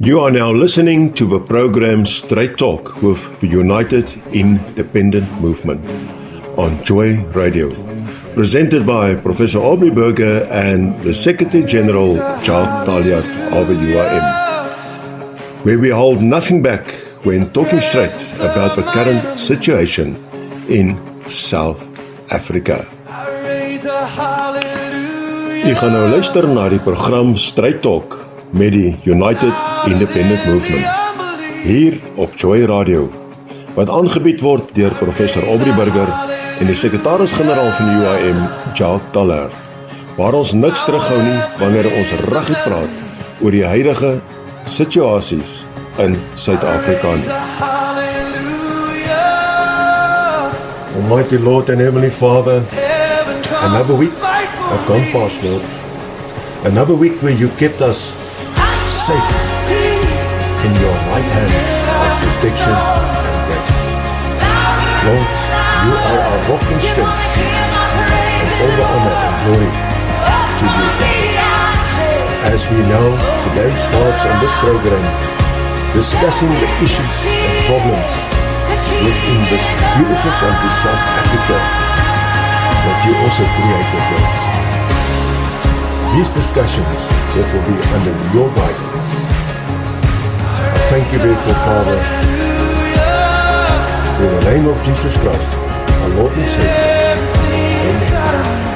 You are now listening to the program Straight Talk with the United Independent Movement on JoyRadio, presented by Professor Aubrey Burger and the Secretary General Jacques Talliard of the UIM, where we hold nothing back when talking straight about the current situation in South Africa. Jy gaan nou luister na die program Straight Talk met die United Independent Movement hier op JoyRadio, wat aangebied word deur Professor Aubrey Burger en die Sekretaris-Generaal van die UIM, Jacques Talliard, waar ons niks terughou nie wanneer ons regtig praat oor die huidige situasies in Suid-Afrika. Almighty Lord and Heavenly Father, another week have gone past, Lord. Another week where you kept us safe in your right hand of protection and grace. Lord, you are our rock and strength, and all the honor and glory to you, Father. As we now today starts on this program, discussing the issues and problems within this beautiful country, South Africa, that you also created, Lord. These discussions that will be under your guidance. I thank you therefore, Father, in the name of Jesus Christ, our Lord and Savior. Amen.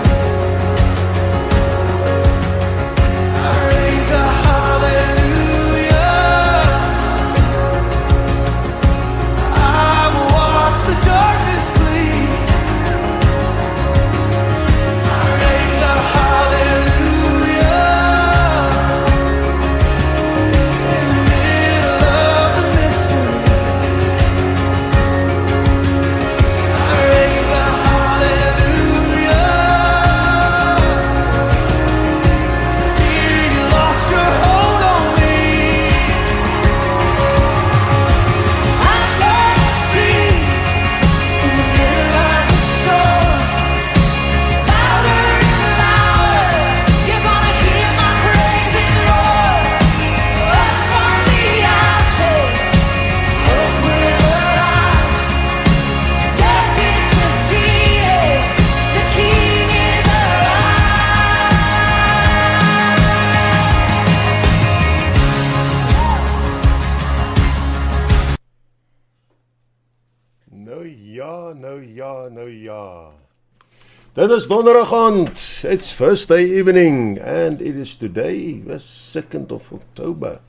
Dit is donderdag aand, it's Thursday evening, and it is today, the 2nd of October.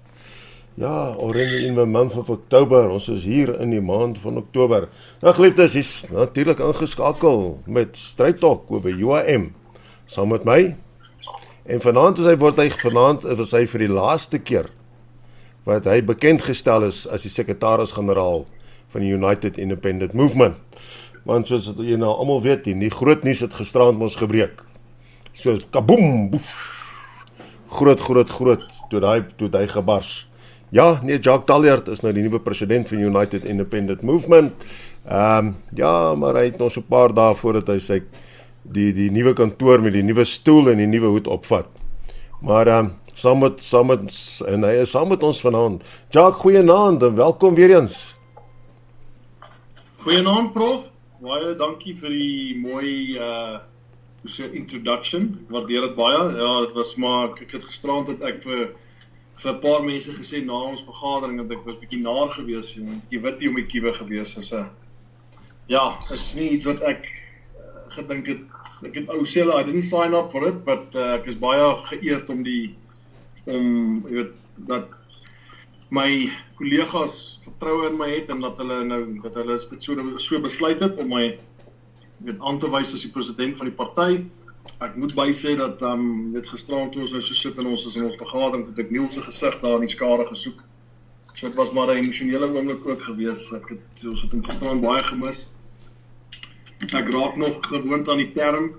Ja, already in the month of October, ons is hier in die maand van Oktober. Nou geliefdes, is natuurlijk ingeskakel met Straight Talk oor UIM, saam met my. En vanaand is hy vir die laaste keer, wat hy bekendgestel is as die Sekretaris-Generaal van die United Independent Movement. Want soos jy nou allemaal weet, die groot nuus het gisterand ons gebreek. So kaboom, boef, groot, toe hy gebars. Ja, nee, Jacques Talliard is nou die nuwe president van United Independent Movement. Ja, maar hy het nog so 'n paar dae voordat hy sy die nuwe kantoor met die nuwe stoel en die nuwe hoed opvat. Maar saam hy is saam met ons vanaand. Jacques, goeienaand en welkom weer eens. Goeienaand, prof. Baie dankie vir die mooi introduction. Ek waardeer dit baie. Ja, dit was maar, ek het gisterand het ek vir 'n paar mense gesê na ons vergadering dat ek was bietjie naar gewees, jy witty om die kiewe gewees is. Ja, is nie iets wat ek gedink het, ek het ou sê, I didn't sign up for it, but ek is baie geëerd om jy weet, dat my kollegas vertroue in my het en dat hulle dit so besluit het om my aan te wys as die president van die party. Ek moet bysê dat gisteraan toe ons nou so sit en ons is in ons vergadering, het ek Niels se gesig daar in die skare gesoek. So dit was maar 'n emosionele oomblik ook gewees. Ons het hom gisteraan baie gemis. Ek raak nog gewoond aan die term,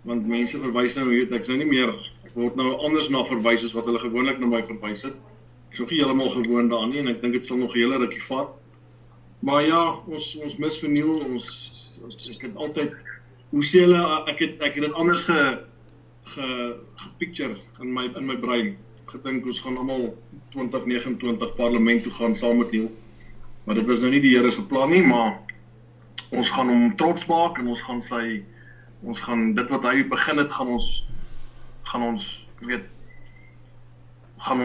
want mense verwys nou, weet ek nou nie meer, ek word nou anders na verwys as wat hulle gewoonlik na my verwys het. Ek is nog nie heeltemal gewoon daaraan nie, en ek dink dit sal nog 'n hele rukkie vat. Maar ja, ons mis vernieuw, ek het altyd, hoe sê hulle, ek het dit anders gepicture in my brein. gedink ons gaan almal 2029 parlement toe gaan saam met Neil. Maar dit was nou nie die Here se plan nie, maar ons gaan hom trots maak en ons gaan dit wat hy begin het, gaan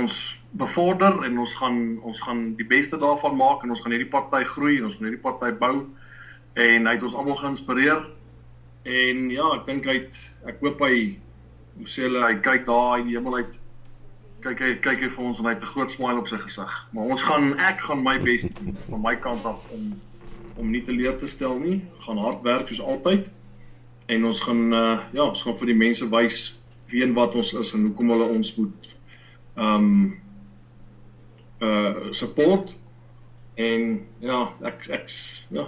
ons bevorder en ons gaan die beste daarvan maak en ons gaan hierdie party groei en ons gaan hierdie party bou en hy het ons almal geïnspireer en ja, ek hoop hy sê hulle, hy kyk daar in die hemel uit, kyk hy vir ons en hy het 'n groot smile op sy gesig. Maar ek gaan my bes doen van my kant af om nie teleur te stel nie, gaan hard werk soos altyd en ons gaan vir die mense wys wie en wat ons is en hoekom hulle ons moet support en ja, ek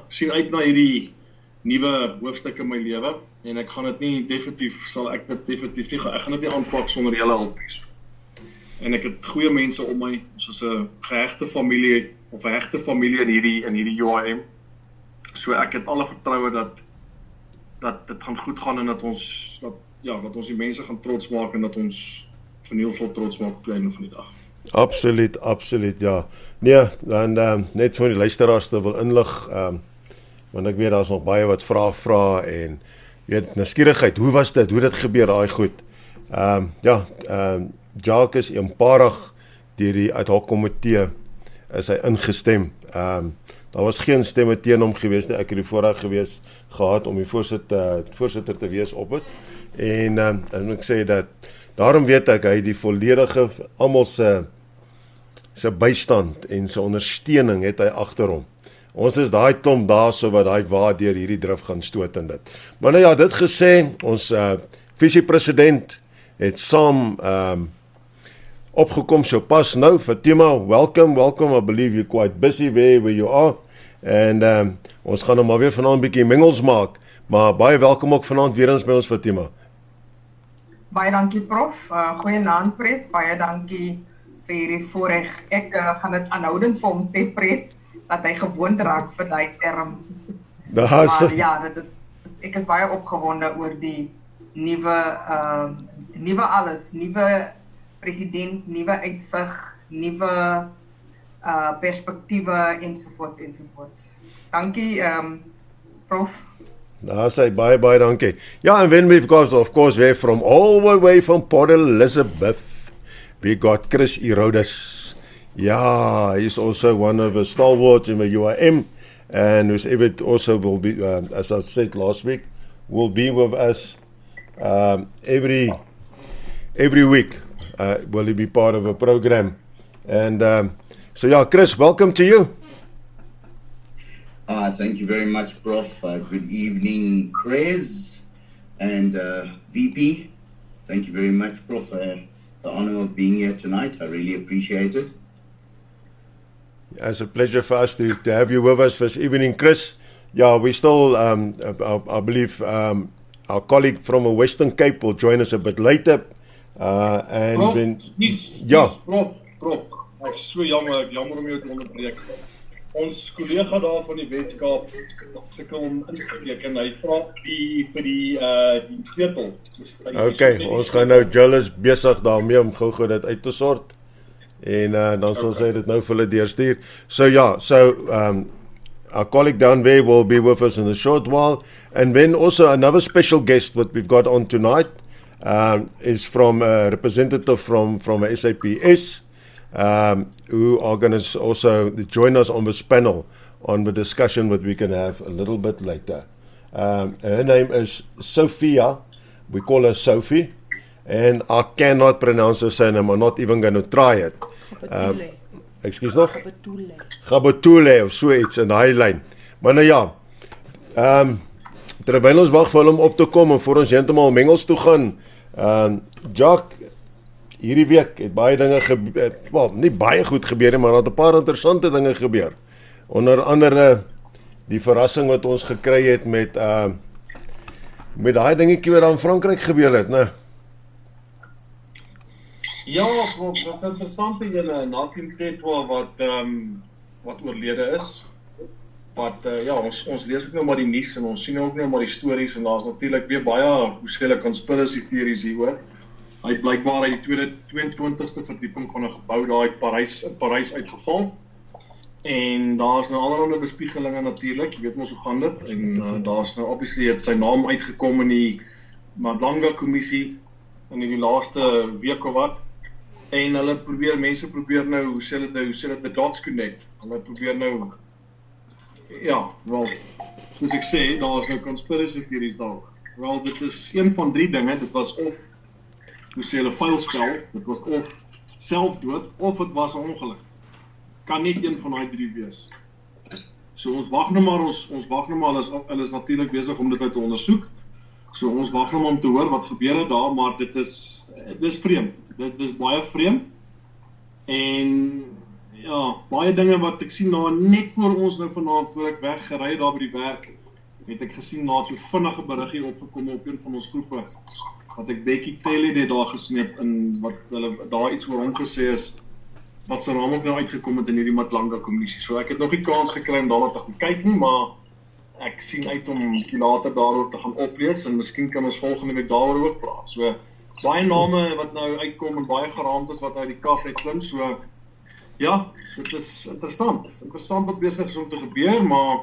sien uit na hierdie nuwe hoofstuk in my lewe en ek gaan dit nie definitief ek gaan dit nie aanpak sonder julle hulp nie. En ek het goeie mense om my, soos 'n gehegte familie of 'n hegte familie in hierdie UIM. So ek het alle vertroue dat dit gaan goed gaan en dat ons die mense gaan trots maak en dat ons vir Neil sal trots maak op die einde van die dag. Absoluut, ja. Nee, dan net vir die luisteraars te wil inlig, want ek weet daar's nog baie wat vra en weet nuuskierigheid, hoe was dit? Hoe het dit gebeur daai goed? Jacques is eenparig deur die ad hoc komitee is hy ingestem. Daar was geen stemme teen hom gewees nie. Ek het die voorreg gehad om die voorsitter te wees op dit. En ek sê dat daarom weet ek hy die volledige almal se bystand en se ondersteuning het hy agter hom. Ons is daai klomp daar so wat daai waardeur hierdie drif gaan stoot in dit. Maar nou ja, dit gesê, ons visiepresident het saam opgekom so pas nou. Fatima, welcome, I believe you're quite busy where you are. En ons gaan nou maar weer vanaand 'n bietjie mengels maak, maar baie welkom ook vanaand weer eens by ons, Fatima. Baie dankie prof, goeienaand pres, baie dankie vir hierdie voorreg. Ek gaan dit aanhoudend vir hom sê pres, dat hy gewoond raak vir die term. Maar ja, ek is baie opgewonde oor die nuwe alles, nuwe president, nuwe uitsig, nuwe perspektiewe ensovoorts. Dankie prof. Daar sê baie dankie. Ja, and then we've got, of course, all the way from Port Elizabeth, we got Chris Erodus. Yeah, he's also one of the stalwarts in the UIM, and who's also will be, as I said last week, will be with us every week. Will he be part of a program? And so yeah, Chris, welcome to you. Thank you very much, Prof. Good evening, Chris and VP. Thank you very much, Prof. The honor of being here tonight. I really appreciate it. It's a pleasure for us to have you with us this evening, Chris. Yeah, we still, I believe, our colleague from the Western Cape will join us a bit later. And Prof, then, Prof, ek is so jammer om jou te onderbreek. Ons kollega daar van die Weskaap sukkel om in te teken. Hy vra vir die sleutel. Okay, ons gaan nou, Joel is besig daarmee om gou dit uit te sort. En dan sal sy dit nou vir hulle deurstuur. So our colleague down there will be with us in a short while. And then also another special guest that we've got on tonight is from a representative from SAPS, who are going to also join us on this panel on the discussion that we can have a little bit later. Her name is Sophia. We call her Sophie. And I cannot pronounce her surname. I'm not even going to try it. Excuse nog? Gabotule of so iets in daai lyn. Maar nou ja, terwyl ons wag vir hom op te kom en voor ons heeltemal mengels toe gaan, Jacques, hierdie week het baie dinge gebeur, wel, nie baie goed gebeur nie, maar daar het 'n paar interessante dinge gebeur. Onder andere die verrassing wat ons gekry het met daai dingetjie wat in Frankryk gebeur het, né? Ja, Prof, was interessant die ene Nakim Tetwa wat oorlede is. Ons lees ook nou maar die nuus en ons sien ook nou maar die stories en daar's natuurlik weer baie hoeveelheid conspiracy theories hieroor. Hy het blykbaar uit die 22ste verdieping van 'n gebou daar in Parys uitgeval. En daar's nou allerlei bespiegelinge natuurlik, jy weet mos hoe gaan dit. En daar's nou obviously het sy naam uitgekom in die Madlanga kommissie in die laaste week of wat. En mense probeer nou, hoe sê dit, the dots connect. Hulle probeer nou, ja, wel, soos ek sê, daar is nou conspiracy theories daar. Wel, dit is een van 3 dinge, dit was of, hoe sê hulle, vuilspel, dit was of selfdood, of het was 'n ongeluk. Kan net een van die 3 wees. So ons wag nou maar, hulle is natuurlik besig om dit uit te ondersoek. So ons wag nou maar om te hoor wat gebeur het daar, maar dit is vreemd. Dit is baie vreemd. En ja, baie dinge wat ek sien nou net voor ons nou vanaand voor ek weggery daar by die werk, het ek gesien na so vinnige beriggie opgekom op een van ons groepe. Wat ek Becky Taylor net daar gesien het en wat hulle daar iets oor hom gesê is wat sy naam ook nou uitgekom het in hierdie Madlanga kommissie. So ek het nog nie kans gekry om daarna te gaan kyk nie, maar ek sien uit om later daaroor te gaan oplees en miskien kan ons volgende week daaroor ook praat. So baie name wat nou uitkom en baie geraamtes wat uit die kas uitklim. So ja, dit is interessant. Dit is interessant wat besig is om te gebeur, maar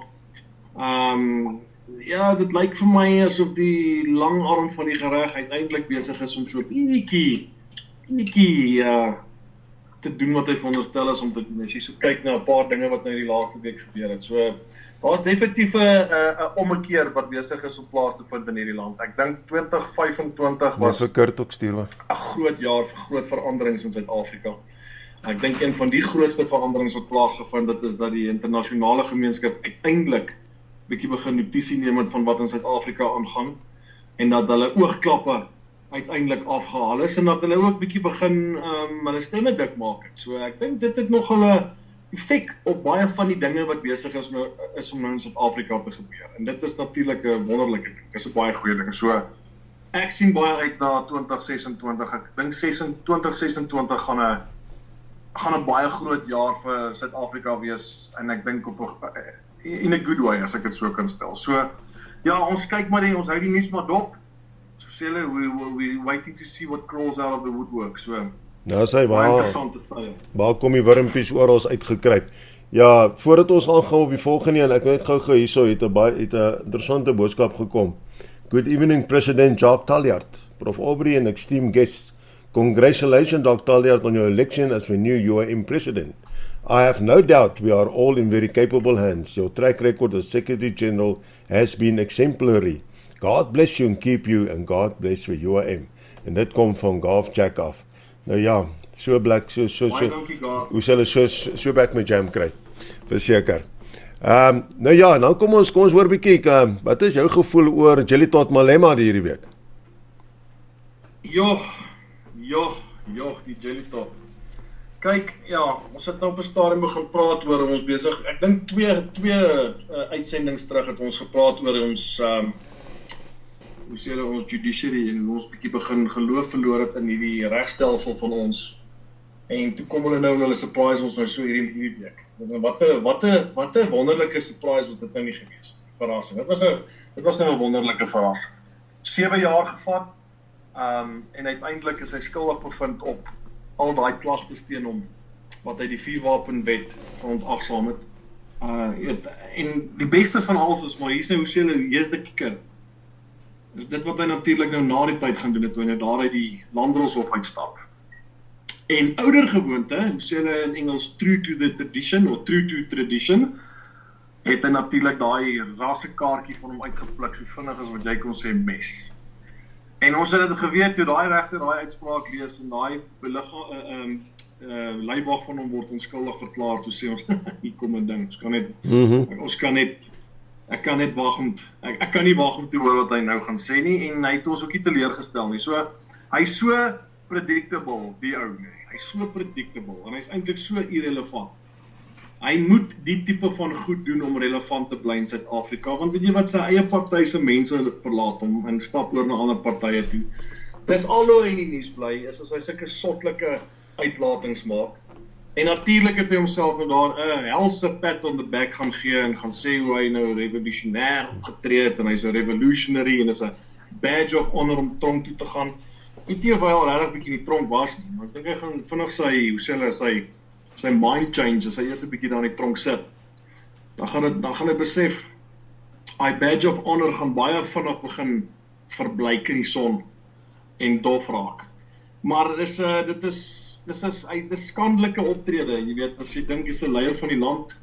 ja, dit lyk vir my asof die langarm van die gereg uiteindelik besig is om so bietjie te doen wat hy veronderstel is om te doen. As jy so kyk na 'n paar dinge wat nou die laaste week gebeur het. So daar's definitief 'n ommekeer wat besig is om plaas te vind in hierdie land. Ek dink 2025 was 'n groot jaar vir groot veranderings in Suid-Afrika. Ek dink een van die grootste veranderings wat plaasgevind het is dat die internasionale gemeenskap uiteindelik bietjie begin notisie neem van wat in Suid-Afrika aangaan en dat hulle oogklappe uiteindelik afgehaal is en dat hulle ook bietjie begin hulle stemme dik maak. So ek dink dit het nog 'n effek op baie van die dinge wat besig is om nou in Suid-Afrika te gebeur. En dit is natuurlik 'n wonderlike ding. Dit is 'n baie goeie ding. So ek sien baie uit na 2026. Ek dink 2026 gaan 'n baie groot jaar vir Suid-Afrika wees en ek dink in a good way as ek dit so kan stel. So ja, ons kyk maar ons hou die nuus maar dop. So sê hulle we waiting to see what crawls out of the woodwork. So nou sê baie interessante tye. Waar kom die wurmpies oral uitgekruip? Ja, voordat ons gaan op die volgende en ek net gou hierso het 'n interessante boodskap gekom. Good evening President Jacques Talliard, Prof Aubrey and esteemed guests. Congratulations Dr. Talliard on your election as we knew you were in president. I have no doubt we are all in very capable hands. Your track record as Secretary General has been exemplary. God bless you and keep you and God bless for UAM. En dit kom van Gaaf Jack af. Nou ja, so blik, so hoe sal hulle so back met jam kry? Verseker. Nou ja, nou kom ons hoor bietjie, wat is jou gevoel oor Jelly Tot Malema hierdie week? Joh, die Jelly Tot. Kyk, ja, ons het nou op 'n stadium begin praat oor ons besig. Ek dink twee uitsendings terug het ons gepraat oor ons hoe sê hulle, ons judiciary en ons bietjie begin geloof verloor het in hierdie regstelsel van ons. En toe kom hulle nou en hulle surprise ons nou so hierdie week. Wat 'n wonderlike surprise was dit nou nie gewees. Verrassing. Dit was nou 'n wonderlike verrassing. 7 jaar gevat en uiteindelik is hy skuldig bevind op al daai klagtes teen hom wat hy die vuurwapenwet verontagsaam het. En die beste van alles is maar hier's nou hoe sê hulle, hier's die kikker. Is dit wat hy natuurlik nou na die tyd gaan doen het, toe hy nou daar uit die Landdroshof uitstap. En ouer gewoonte, hoe sê hulle in Engels, true to the tradition, of true to tradition, het hy natuurlik daai rassekaartjie van hom uitgepluk, so vinnig as wat jy kon sê mes. En ons het dit geweet toe daai regter daai uitspraak lees en daai leiwag van hom word onskuldig verklaar, toe sê ons, hier kom 'n ding, ek kan nie wag om te hoor wat hy nou gaan sê nie, en hy het ons ook nie teleurgestel nie. So, hy's so predictable, die ou nie. Hy's so predictable, en hy's eintlik so irrelevant. Hy moet die tipe van goed doen om relevant te bly in Suid-Afrika, want weet jy wat, sy eie party se mense verlaat hom en stap oor na ander partye toe. Dis al hoe hy in die nuus bly, is as hy sulke sotlike uitlatings maak. En natuurlik het hy homself nou daar 'n helse pat on the back gaan gee en gaan sê hoe hy nou revolutionêr opgetree het en hy's 'n revolutionary en is 'n badge of honor om tronk toe te gaan. weet nie of hy al regtig bietjie in die tronk was nie, maar ek dink hy gaan vinnig sy mind change as hy eers 'n bietjie daar in die tronk sit. Dan gaan hy besef, hy badge of honor gaan baie vinnig begin verbleik in die son en dof raak. Maar dit is skandelike optrede, jy weet, as jy dink hy's 'n leier van die land,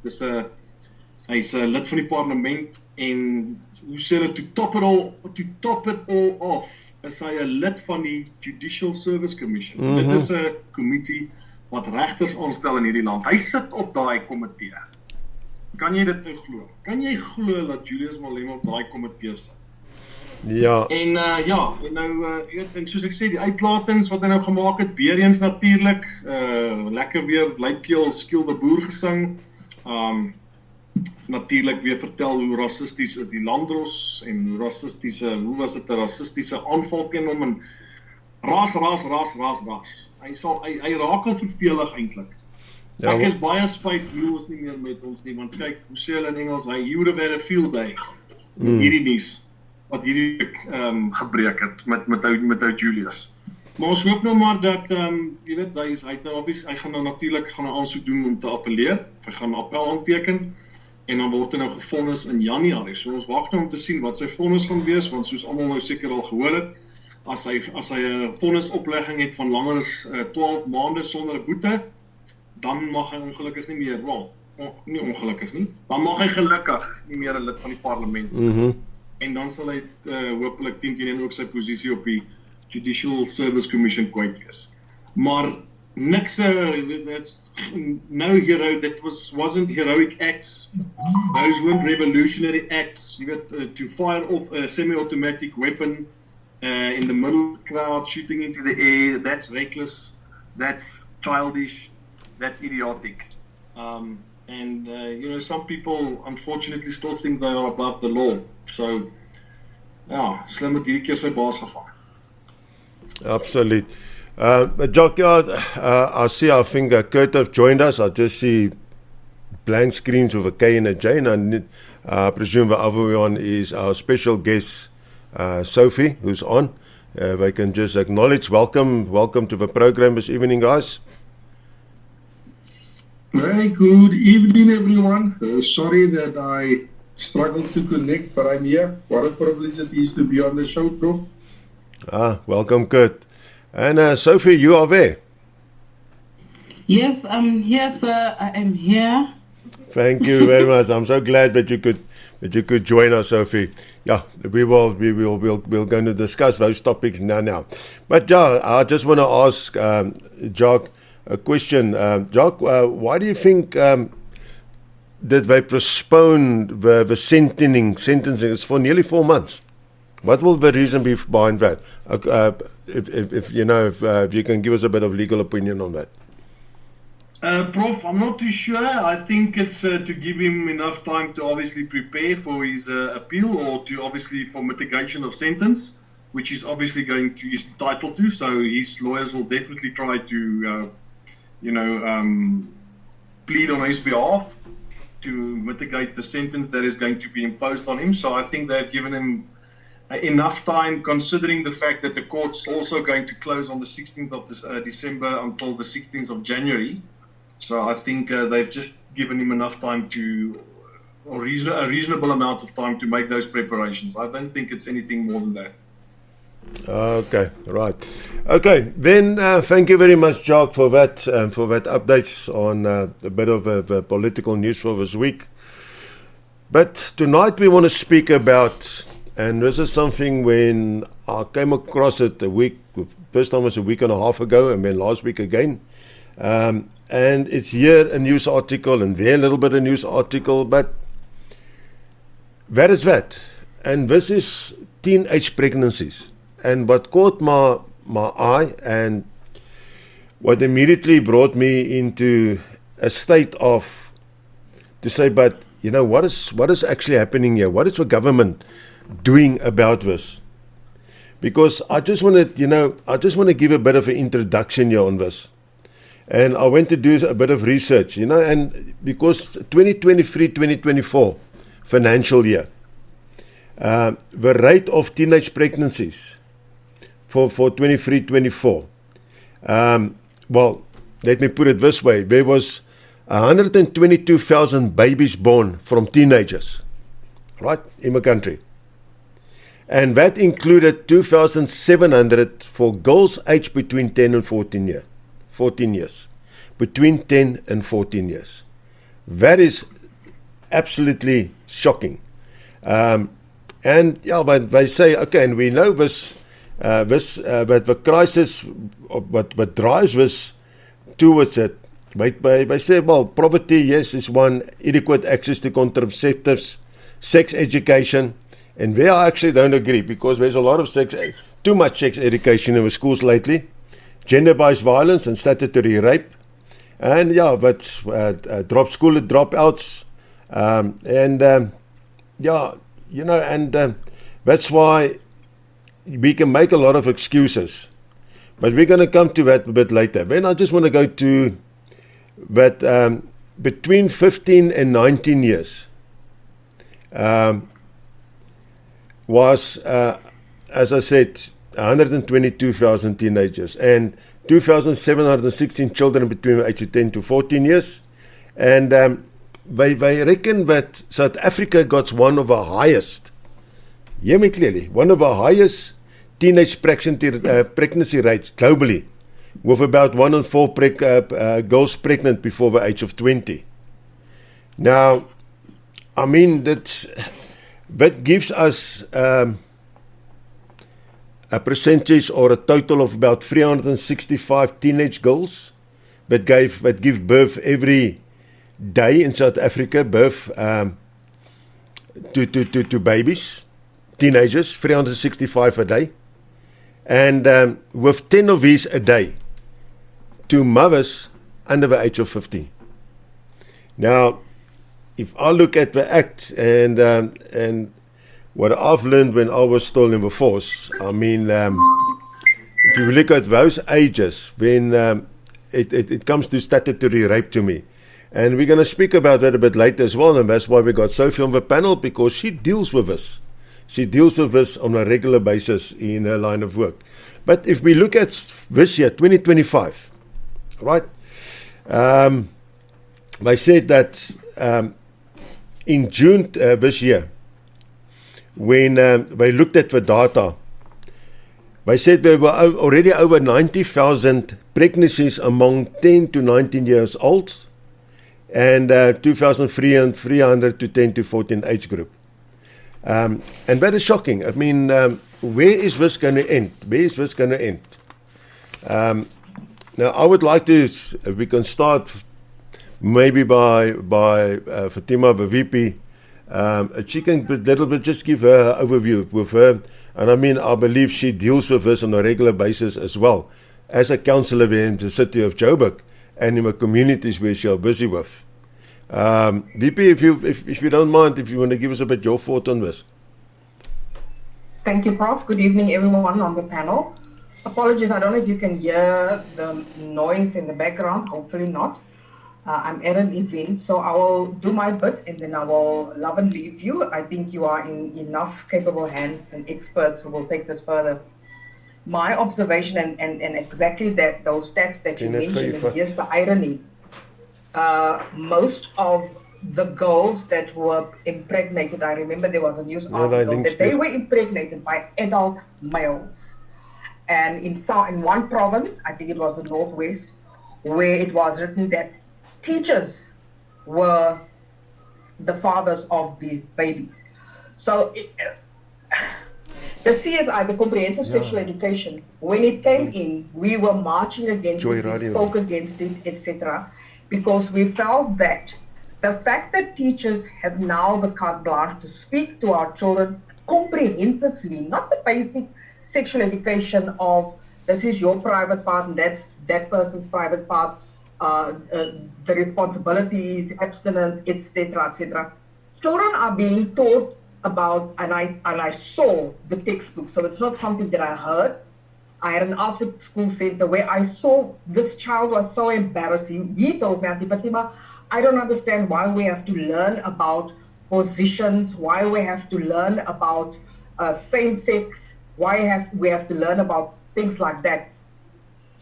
hy's 'n lid van die parlement en hoe sê hulle, to top it all off, is hy 'n lid van die Judicial Service Commission. Dit is 'n kommitee wat regters aanstel in hierdie land. Hy sit op daai komitee. Kan jy dit nou glo? Kan jy glo dat Julius Malema op daai komitee sit? Ja. En soos ek sê, die uitlatings wat hy nou gemaak het, weer eens natuurlik, lekker weer Luipkeel Skiel de Boer gesing, natuurlik weer vertel hoe rassisties is die Landros, en hoe was dit 'n rassistiese aanval teen hom, en ras. Hy raak al vervelig eintlik. Ja, Ek is baie spyt, Jules nie meer met ons nie, want kyk, hoe sê hulle in Engels, he would have had a field day, hierdie nuus, wat hierdie gebreek het met ou Julius. Maar ons hoop nou maar dat, jy weet, hy gaan nou natuurlik 'n aansoek doen om te appeleer, hy gaan 'n appel aanteken, en dan word hy nou gevonnis in Januarie. So ons wag nou om te sien wat sy vonnis gaan wees, want soos almal nou seker al gehoor het, as hy 'n vonnisoplegging het van langer as 12 maande sonder 'n boete, dan mag hy ongelukkig nie meer, nie ongelukkig nie, dan mag hy gelukkig nie meer 'n lid van die parlement wees. En dan sal hy hopelik teen ook sy posisie op die Judicial Service Commission kwyt wees. Maar niks, wasn't heroic acts, those weren't revolutionary acts, you weet, to fire off a semi-automatic weapon in the middle of the crowd, shooting into the air, that's reckless, that's childish, that's idiotic. Some people unfortunately still think they are above the law. So, ja, slim het hierdie keer sy baas gegaan. Absoluut. Jock, I see our finger. Kurt have joined us. I just see blank screens with a K and a J, and I presume the other one is our special guest, Sophie, who's on. If I can just acknowledge, welcome to the program this evening, guys. Hey, good evening, everyone. Sorry that I struggled to connect, but I'm here. What a privilege it is to be on the show, Prof. Welcome, Kurt. And Sophie, you are there. Yes, I'm here, sir. I am here. Thank you very much. I'm so glad that you could join us, Sophie. Yeah, we're going to discuss those topics now. But yeah, I just want to ask Jock a question. Jock, why do you think that they postponed the sentencing is for nearly 4 months? What will the reason be behind that? If you can give us a bit of legal opinion on that. Prof, I'm not too sure. I think it's to give him enough time to obviously prepare for his appeal, or to obviously for mitigation of sentence, which he's obviously he's entitled to. So his lawyers will definitely try to, plead on his behalf to mitigate the sentence that is going to be imposed on him. So I think they've given him enough time, considering the fact that the court's also going to close on the 16th of December until the 16th of January. So I think they've just given him enough time a reasonable amount of time to make those preparations. I don't think it's anything more than that. Okay, right. Okay, then thank you very much, Jock, for that updates on a bit of political news for this week. But tonight we want to speak about, and this is something when I came across it first time was a week and a half ago, and then last week again. And it's here a news article and there a little bit of news article, but that is that. And this is teenage pregnancies. And what caught my eye and what immediately brought me into a state of to say, but what is actually happening here? What is the government doing about this? Because I just want to give a bit of an introduction here on this. And I went to do a bit of research, and because 2023-2024 financial year, the rate of teenage pregnancies for 23-24. Well, let me put it this way. There was 122,000 babies born from teenagers, right, in my country. And that included 2,700 for girls aged between 10 and 14 years. Between 10 and 14 years. That is absolutely shocking. And yeah, but they say, okay, and we know but the crisis, what drives us towards it, they say, well, poverty, yes, is one, adequate access to contraceptives, sex education, and there I actually don't agree, because there's a lot of too much sex education in the schools lately, gender-based violence and statutory rape, and yeah, but school dropouts, yeah, you know, and that's why we can make a lot of excuses, but we're going to come to that a bit later. Then I just want to go to that between 15 and 19 years was, as I said, 122,000 teenagers and 2,716 children between the age of 10 to 14 years. And they reckon that South Africa got one of the highest, hear me clearly, one of the highest teenage pregnancy rates globally, with about 1 in 4 girls pregnant before the age of 20. Now, I mean, that gives us a percentage or a total of about 365 teenage girls that give birth every day in South Africa, birth to babies, teenagers, 365 a day, and with 10 of these a day to mothers under the age of 15. Now, if I look at the Act and what I've learned when I was still in the force, I mean, if you look at those ages, when it comes to statutory rape to me, and we're going to speak about that a bit later as well, and that's why we got Sophie on the panel, because she deals with this. She deals with this on a regular basis in her line of work. But if we look at this year, 2025, right, they said that in June this year, when they looked at the data, they said there were already over 90,000 pregnancies among 10 to 19 years old, and 2,300 to 10 to 14 age group. And that is shocking. I mean, where is this going to end? Where is this going to end? Now, I would like to, if we can start maybe by Fatima, the VP. She can a little bit just give her overview with her. And I mean, I believe she deals with this on a regular basis as well, as a councillor in the city of Joburg and in the communities where she are busy with. VP, if you don't mind, if you want to give us a bit your thought on this. Thank you, Prof. Good evening, everyone on the panel. Apologies, I don't know if you can hear the noise in the background. Hopefully not. I'm at an event, so I will do my bit and then I will love and leave you. I think you are in enough capable hands and experts who will take this further. My observation and exactly that, those stats that you mentioned, and here's the irony. Most of the girls that were impregnated, I remember there was a news article that they were impregnated by adult males. And in one province, I think it was the Northwest, where it was written that teachers were the fathers of these babies. So the CSI, the Comprehensive Sexual Education, when it came in, we were marching against it, we spoke against it, etc., because we felt that the fact that teachers have now the carte blanche to speak to our children comprehensively, not the basic sexual education of this is your private part and that's that person's private part, the responsibilities, abstinence, etc., etc. Children are being taught about, and I saw the textbook, so it's not something that I heard. I had an after-school center where I saw this child was so embarrassing. He told me, Auntie Fatima, I don't understand why we have to learn about positions, why we have to learn about same-sex Why we have to learn about things like that?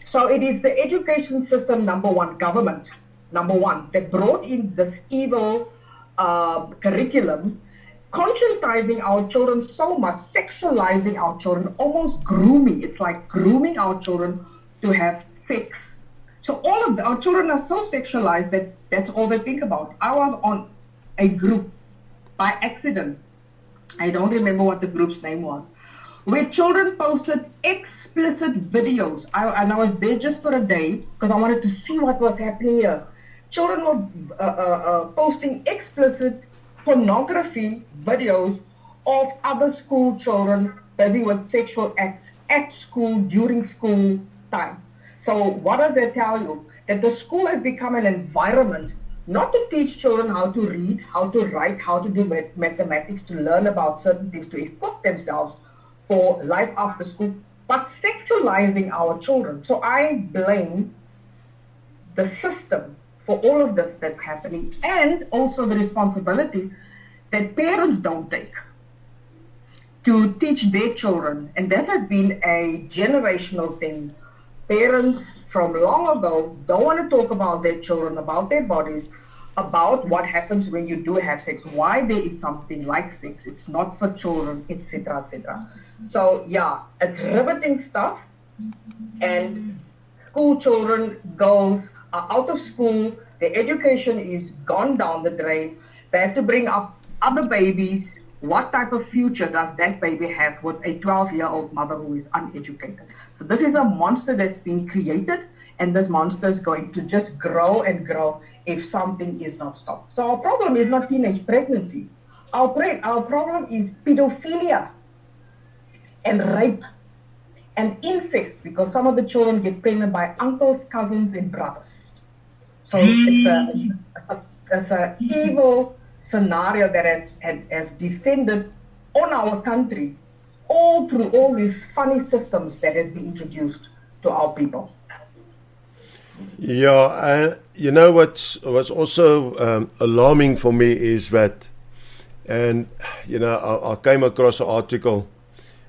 So it is the education system, number one, government, number one, that brought in this evil curriculum, conscientizing our children so much, sexualizing our children, almost grooming. It's like grooming our children to have sex. So all of our children are so sexualized that that's all they think about. I was on a group by accident. I don't remember what the group's name was, where children posted explicit videos. And I was there just for a day because I wanted to see what was happening here. Children were posting explicit pornography videos of other school children busy with sexual acts at school during school time. So what does that tell you? That the school has become an environment not to teach children how to read, how to write, how to do mathematics, to learn about certain things, to equip themselves for life after school, but sexualizing our children. So I blame the system for all of this that's happening, and also the responsibility that parents don't take to teach their children. And this has been a generational thing. Parents from long ago don't want to talk about their children, about their bodies, about what happens when you do have sex, why there is something like sex, it's not for children, etc., etc. So yeah, it's riveting stuff. And school children, girls, are out of school, their education is gone down the drain, they have to bring up other babies. What type of future does that baby have with a 12-year-old mother who is uneducated? So this is a monster that's been created, and this monster is going to just grow and grow if something is not stopped. So our problem is not teenage pregnancy. Our problem is pedophilia and rape and incest, because some of the children get pregnant by uncles, cousins, and brothers. So it's an evil scenario that has descended on our country, all through all these funny systems that has been introduced to our people. Yeah, you know what's also alarming for me is that, and you know, I came across an article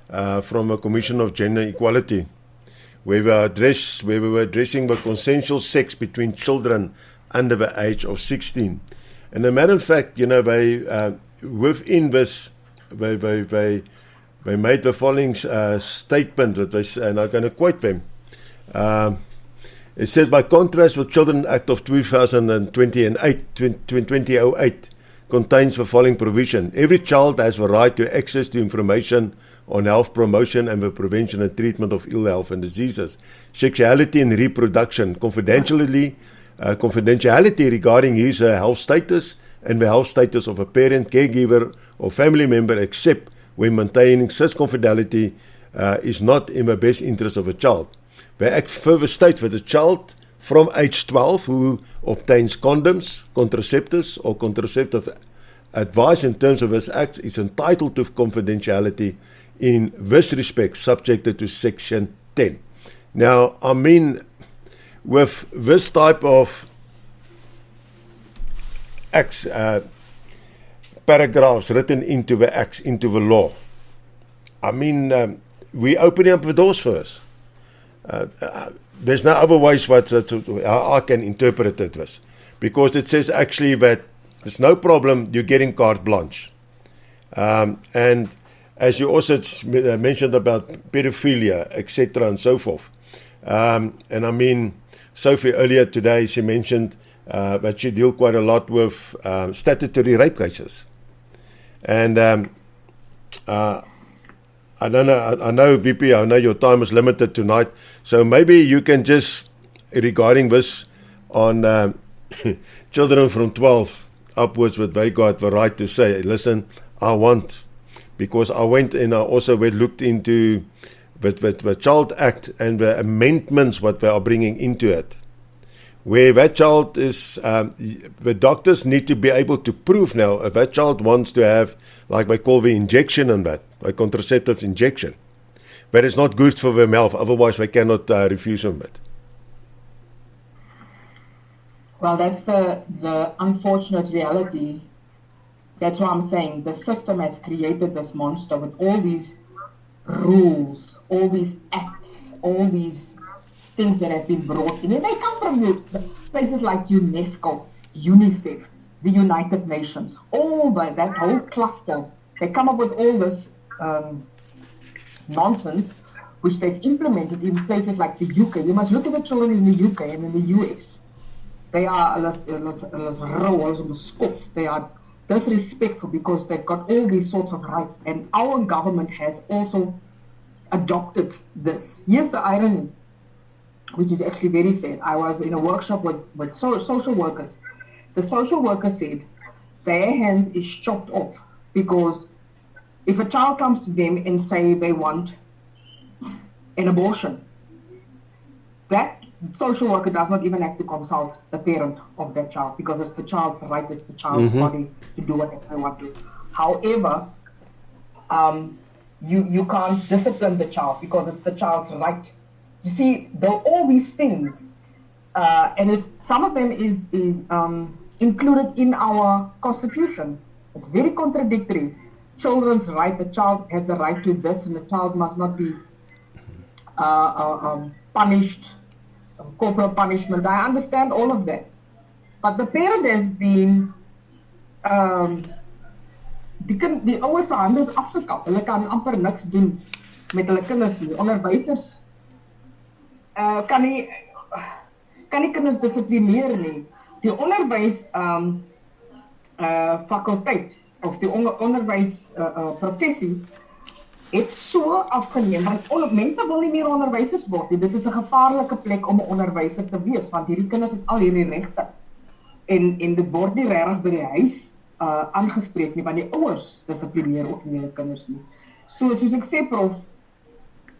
from a Commission of Gender Equality where we were addressing the consensual sex between children under the age of 16. And as a matter of fact, you know, they within this, they made the following statement that and I'm going to quote them. It says, by contrast, the Children Act of 2008 contains the following provision. Every child has the right to access to information on health promotion and the prevention and treatment of ill health and diseases, sexuality and reproduction, confidentiality regarding his health status and the health status of a parent, caregiver or family member, except when maintaining such confidentiality is not in the best interest of a child. The Act further states that a child from age 12 who obtains condoms, contraceptives or contraceptive advice in terms of this Act is entitled to confidentiality in this respect, subjected to Section 10. Now, I mean, with this type of acts, paragraphs written into the acts, into the law, I mean, we're opening up the doors for us. There's no other ways how I can interpret it was, because it says actually that there's no problem, you're getting carte blanche. And as you also mentioned about pedophilia, etc. and so forth. And I mean, Sophie earlier today, she mentioned that she deals quite a lot with statutory rape cases. And I don't know, I know VP, I know your time is limited tonight, so maybe you can just, regarding this on children from 12 upwards, what they got the right to say, listen, I want, because I went and I also looked into the Child Act and the amendments what they are bringing into it, where that child is, the doctors need to be able to prove now if that child wants to have, like they call the injection and that, a contraceptive injection, but it's not good for their health, otherwise they cannot refuse them it. Well, that's the unfortunate reality. That's why I'm saying the system has created this monster with all these rules, all these acts, all these things that have been brought in, and they come from places like UNESCO, UNICEF, the United Nations, all that whole cluster. They come up with all this nonsense, which they've implemented in places like the UK. You must look at the children in the UK and in the US. They are they are disrespectful because they've got all these sorts of rights, and our government has also adopted this. Here's the irony, which is actually very sad. I was in a workshop with social workers. The social worker said their hands is chopped off because if a child comes to them and say they want an abortion, that social worker does not even have to consult the parent of that child because it's the child's right, it's the child's body to do whatever they want to. However, you can't discipline the child because it's the child's right. You see, all these things, and some of them is included in our constitution. It's very contradictory. Children's right, the child has the right to this, and the child must not be punished, corporal punishment. I understand all of that. But the parent has been, die ouers se hande is afgekap. Hulle kan amper niks doen met hulle kinders nie. Onderwysers kan nie kinders dissiplineer nie. Die onderwys fakulteit of die onderwys professie het so afgeneem, want mense wil nie meer onderwysers word nie. Dit is 'n gevaarlike plek om 'n onderwyser te wees, want hierdie kinders het al hierdie regte. En dit word nie regtig by die huis aangespreek nie, want die ouers dissiplineer ook nie hulle kinders nie. So, soos ek sê, prof,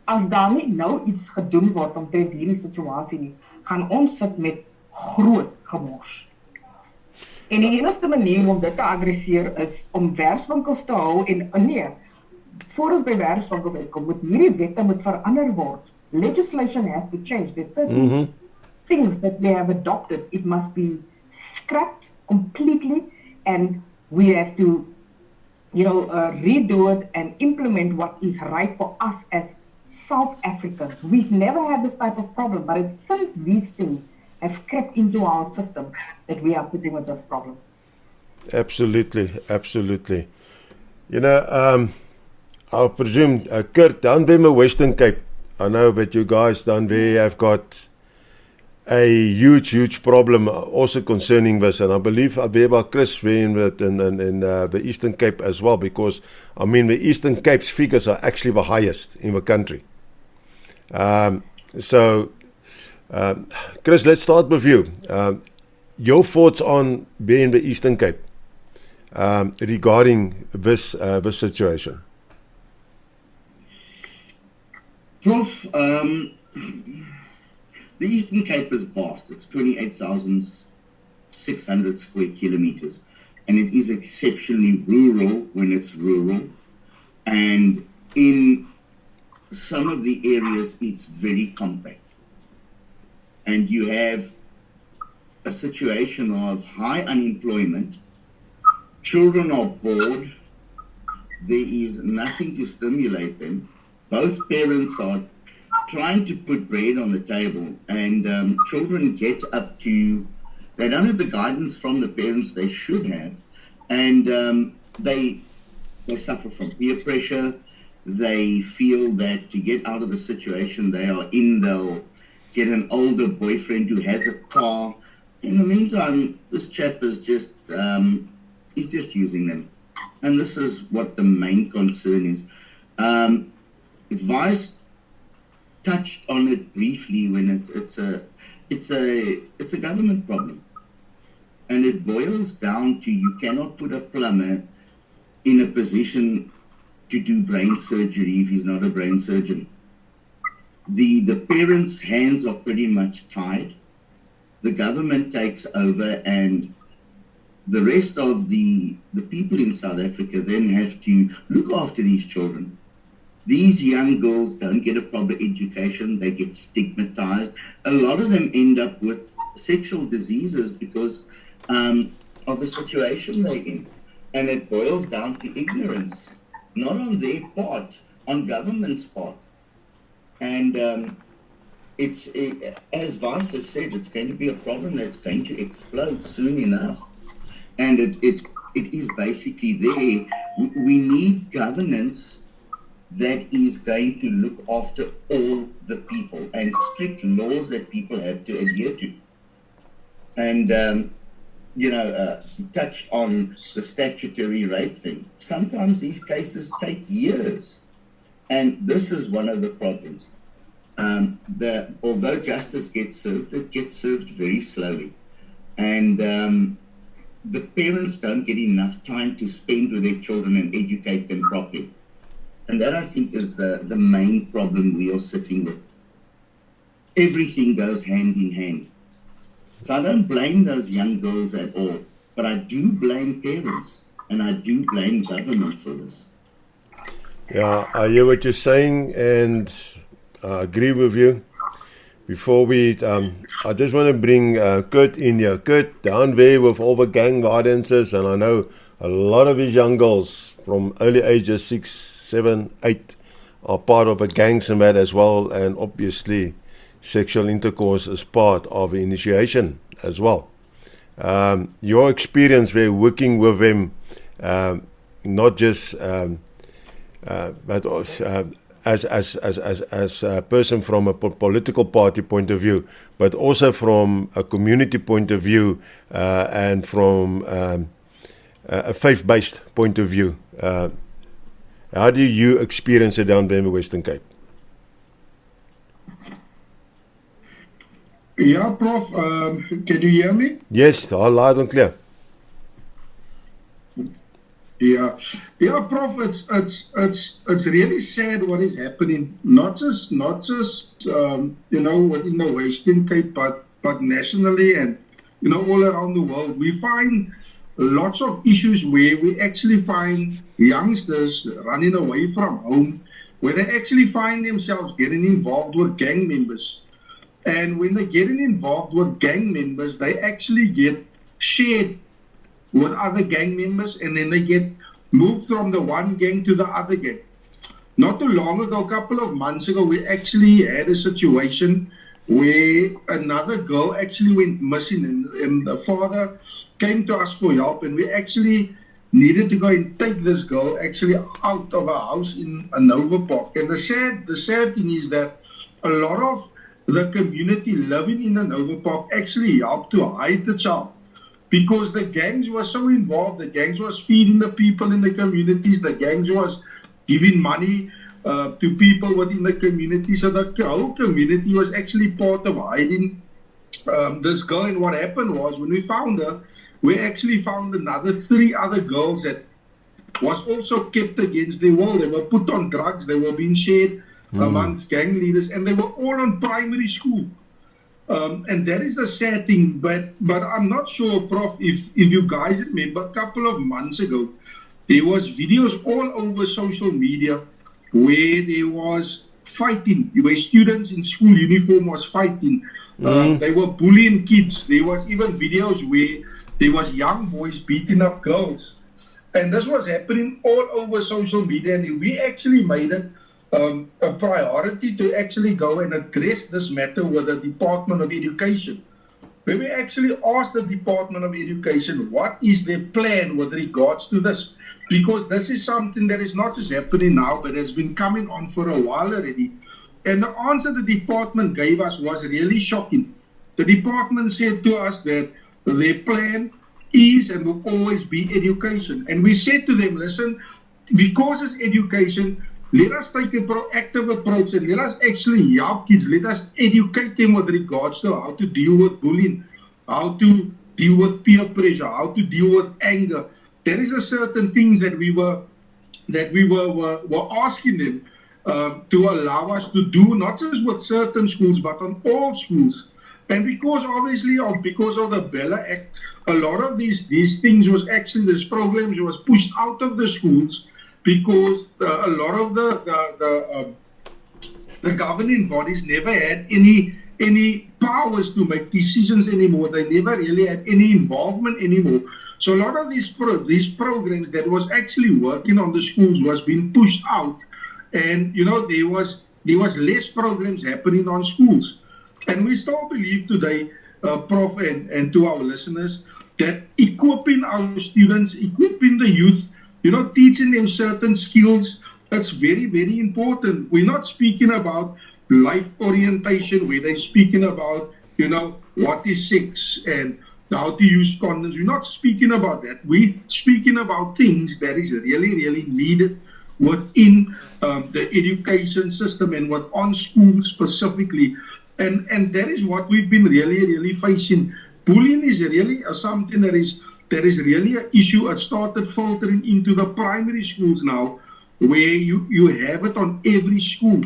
as daar nie nou iets gedoen word omtrent hierdie situasie nie, gaan ons sit met groot gemors. En die enigste manier om dit te adresseer is om werkswinkels te hou en nee, voor ons by werkswinkels uitkom, moet hierdie wette moet verander word. Legislation has to change. There's certain things that they have adopted. It must be scrapped completely, and we have to, redo it and implement what is right for us as South Africans. We've never had this type of problem, but it's since these things have crept into our system that we are sitting with this problem. Absolutely, absolutely. I'll presume, Kurt, down by my Western Cape, I know that you guys down there have got a huge problem also concerning this, and I believe I'll be about Chris in the Eastern Cape as well, because I mean the Eastern Cape's figures are actually the highest in the country. Chris, let's start with you. Your thoughts on being the Eastern Cape regarding this situation. Prof, the Eastern Cape is vast. It's 28,600 square kilometers, and it is exceptionally rural when it's rural. And in some of the areas, it's very compact. And you have a situation of high unemployment. Children are bored. There is nothing to stimulate them. Both parents are trying to put bread on the table, and children get up to, they don't have the guidance from the parents they should have, and they suffer from peer pressure. They feel that to get out of the situation they are in, they'll get an older boyfriend who has a car. In the meantime, this chap is just, he's just using them. And this is what the main concern is. Vice touched on it briefly when it's a government problem, and it boils down to you cannot put a plumber in a position to do brain surgery if he's not a brain surgeon. The parents' hands are pretty much tied. The government takes over, and the rest of the people in South Africa then have to look after these children. These young girls don't get a proper education. They get stigmatized. A lot of them end up with sexual diseases because of the situation they're in. And it boils down to ignorance, not on their part, on government's part. And as Vas has said, it's going to be a problem that's going to explode soon enough. And it is basically there. We need governance that is going to look after all the people and strict laws that people have to adhere to. And, touched on the statutory rape thing. Sometimes these cases take years. And this is one of the problems. Although justice gets served, it gets served very slowly. And the parents don't get enough time to spend with their children and educate them properly. And that, I think, is the main problem we are sitting with. Everything goes hand in hand. So I don't blame those young girls at all, but I do blame parents, and I do blame government for this. Yeah, I hear what you're saying, and I agree with you. Before we, I just want to bring Kurt in here. Kurt, down there with all the gang violences, and I know a lot of these young girls from early ages, 6, 7, 8, are part of the gangs and that as well, and obviously sexual intercourse is part of the initiation as well. Your experience there working with them, not just but as a person from a political party point of view, but also from a community point of view, and from a faith-based point of view. How do you experience it down there in the Western Cape? Yeah, Prof, can you hear me? Yes, all loud and clear. Yeah, Prof. It's really sad what is happening. Not just within the Western Cape, but nationally and all around the world. We find lots of issues where we actually find youngsters running away from home, where they actually find themselves getting involved with gang members. And when they're getting involved with gang members, they actually get shared with other gang members, and then they get moved from the one gang to the other gang. Not too long ago, a couple of months ago, we actually had a situation where another girl actually went missing, and the father came to us for help, and we actually needed to go and take this girl actually out of a house in a Nova Park. And the sad thing is that a lot of the community living in the Nova Park actually helped to hide the child, because the gangs were so involved. The gangs was feeding the people in the communities. The gangs was giving money to people within the community. So the whole community was actually part of hiding this girl. And what happened was, when we found her, we actually found another 3 other girls that was also kept against their will. They were put on drugs. They were being shared amongst gang leaders, and they were all on primary school. And that is a sad thing, but I'm not sure, Prof, if you guys remember, a couple of months ago, there was videos all over social media where there was fighting, where students in school uniform was fighting. They were bullying kids. There was even videos where there was young boys beating up girls. And this was happening all over social media, and we actually made it a priority to actually go and address this matter with the Department of Education, where we actually asked the Department of Education what is their plan with regards to this, because this is something that is not just happening now, but has been coming on for a while already. And the answer the department gave us was really shocking. The department said to us that their plan is and will always be education. And we said to them, listen, because it's education, let us take a proactive approach and let us actually help kids. Let us educate them with regards to how to deal with bullying, how to deal with peer pressure, how to deal with anger. There is a certain things that we were asking them to allow us to do, not just with certain schools, but on all schools. And because obviously, because of the Bella Act, a lot of these things was actually, these programs was pushed out of the schools, because a lot of the governing bodies never had any powers to make decisions anymore. They never really had any involvement anymore. So a lot of these programs that was actually working on the schools was being pushed out, and there was less programs happening on schools. And we still believe today, Prof, and to our listeners, that equipping our students, equipping the youth, teaching them certain skills, that's very, very important. We're not speaking about life orientation, where they're speaking about, what is sex and how to use condoms. We're not speaking about that. We're speaking about things that is really, really needed within the education system and within schools specifically. And that is what we've been really, really facing. Bullying is really something that is really an issue. It started filtering into the primary schools now, where you have it on every school.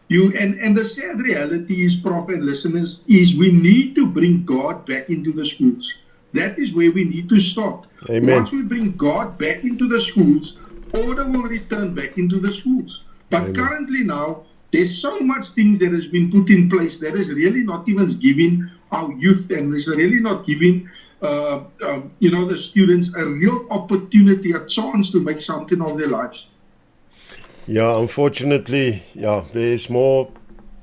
And the sad reality is, Prof and listeners, is we need to bring God back into the schools. That is where we need to start. Amen. Once we bring God back into the schools, order will return back into the schools. But Amen. Currently now, there's so much things that has been put in place that is really not even giving our youth, and is really not giving the students a real opportunity, a chance to make something of their lives. Yeah, unfortunately, there's more,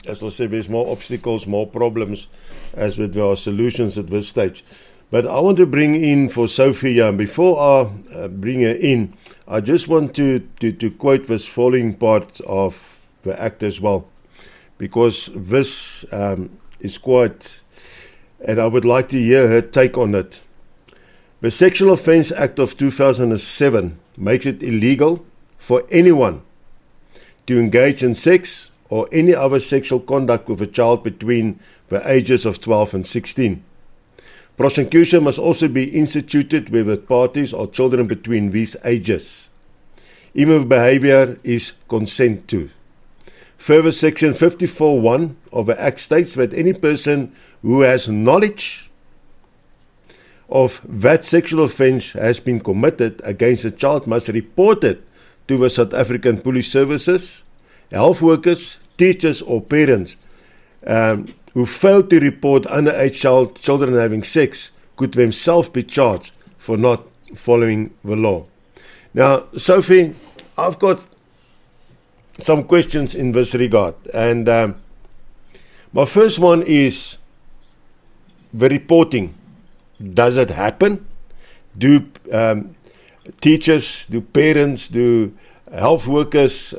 as I say, there's more obstacles, more problems as with our solutions at this stage. But I want to bring in for Sophie, and before I bring her in, I just want to quote this following part of the act as well, because this is quite, and I would like to hear her take on it. The Sexual Offence Act of 2007 makes it illegal for anyone to engage in sex or any other sexual conduct with a child between the ages of 12 and 16. Prosecution must also be instituted where the parties are children between these ages, even if behavior is consent to. Further, Section 54(1) of the Act states that any person who has knowledge of that sexual offence has been committed against a child must report it to the South African Police Services. Health workers, teachers or parents who fail to report underage children having sex could themselves be charged for not following the law. Now, Sophie, I've got some questions in this regard, and my first one is the reporting. Does it happen? Do teachers, do parents, do health workers,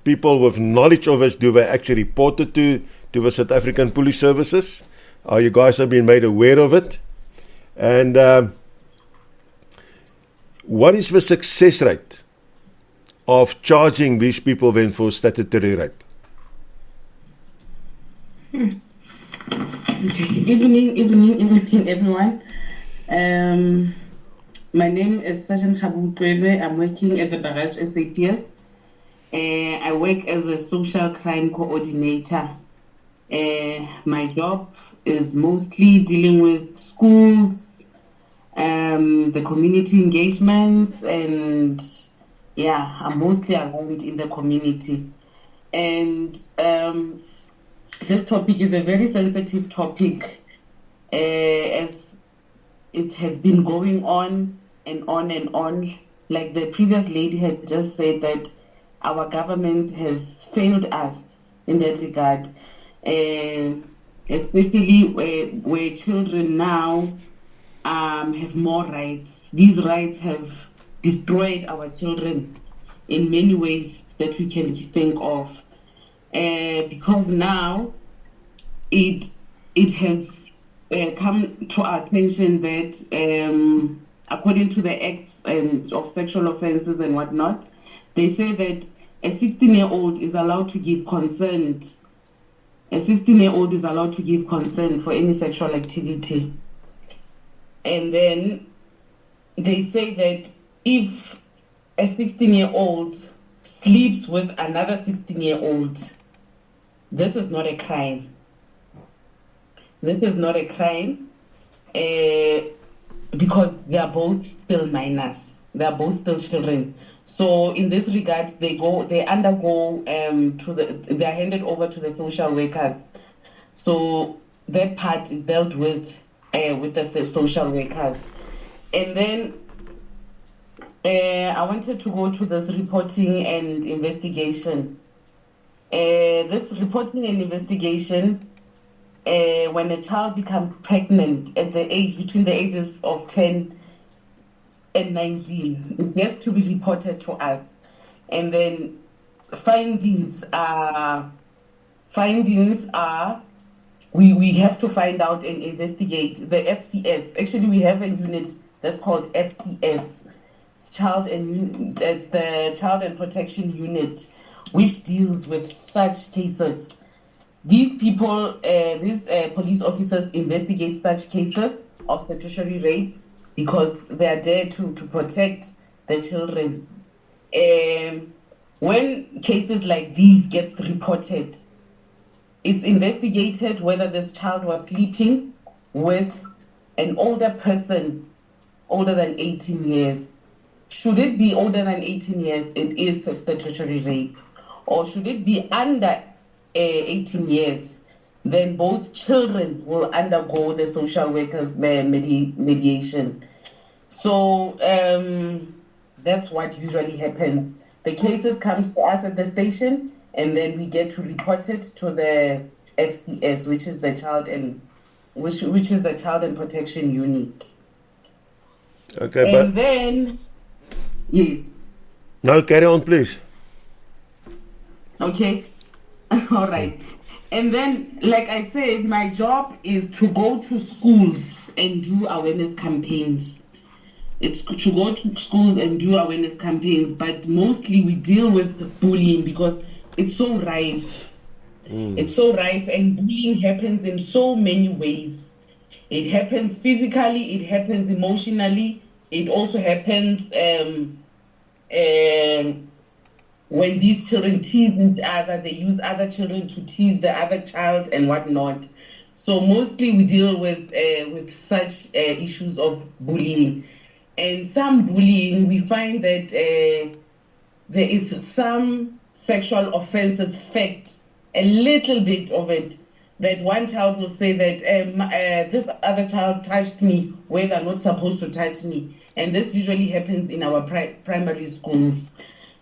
people with knowledge of this, do they actually report it to the South African Police Services? Are you guys have been made aware of it? And what is the success rate of charging these people then for statutory rape? Okay. Evening, everyone. My name is Sergeant Khabu Twelwe. I'm working at the Barrage SAPS. I work as a social crime coordinator. My job is mostly dealing with schools, the community engagements, and I'm mostly around in the community. And this topic is a very sensitive topic, as it has been going on and on and on. Like the previous lady had just said, that our government has failed us in that regard, especially where children now have more rights. These rights have destroyed our children in many ways that we can think of, because now it has come to our attention that according to the acts and of sexual offences and whatnot, they say that a 16-year-old is allowed to give consent. A 16-year-old is allowed to give consent for any sexual activity. And then they say that if a 16-year-old sleeps with another 16-year-old, this is not a crime. This is not a crime because they are both still minors. They are both still children. So in this regard, they undergo they are handed over to the social workers. So that part is dealt with the social workers. And then I wanted to go to this reporting and investigation. This reporting and investigation, when a child becomes pregnant at the age between the ages of 10 and 19, it gets to be reported to us, and then findings are we have to find out and investigate the FCS. Actually, we have a unit that's called FCS. That's the Child and Protection Unit, which deals with such cases. These people, these police officers investigate such cases of statutory rape because they are there to protect the children. When cases like these gets reported, it's investigated whether this child was sleeping with an older person older than 18 years. Should it be older than 18 years, it is a statutory rape. Or should it be under 18 years, then both children will undergo the social workers mediation. So that's what usually happens. The cases come to us at the station, and then we get to report it to the FCS, which is the Child and Protection Unit. Okay, And but then, yes. no, carry on, please. Okay. All right. And then, like I said, my job is to go to schools and do awareness campaigns. It's to go to schools and do awareness campaigns, but mostly we deal with bullying because it's so rife. It's so rife, and bullying happens in so many ways. It happens physically, it happens emotionally, it also happens when these children tease each other, they use other children to tease the other child and whatnot. So mostly we deal with such issues of bullying. And some bullying, we find that there is some sexual offenses fact, a little bit of it, that one child will say that this other child touched me where they're not supposed to touch me. And this usually happens in our primary schools.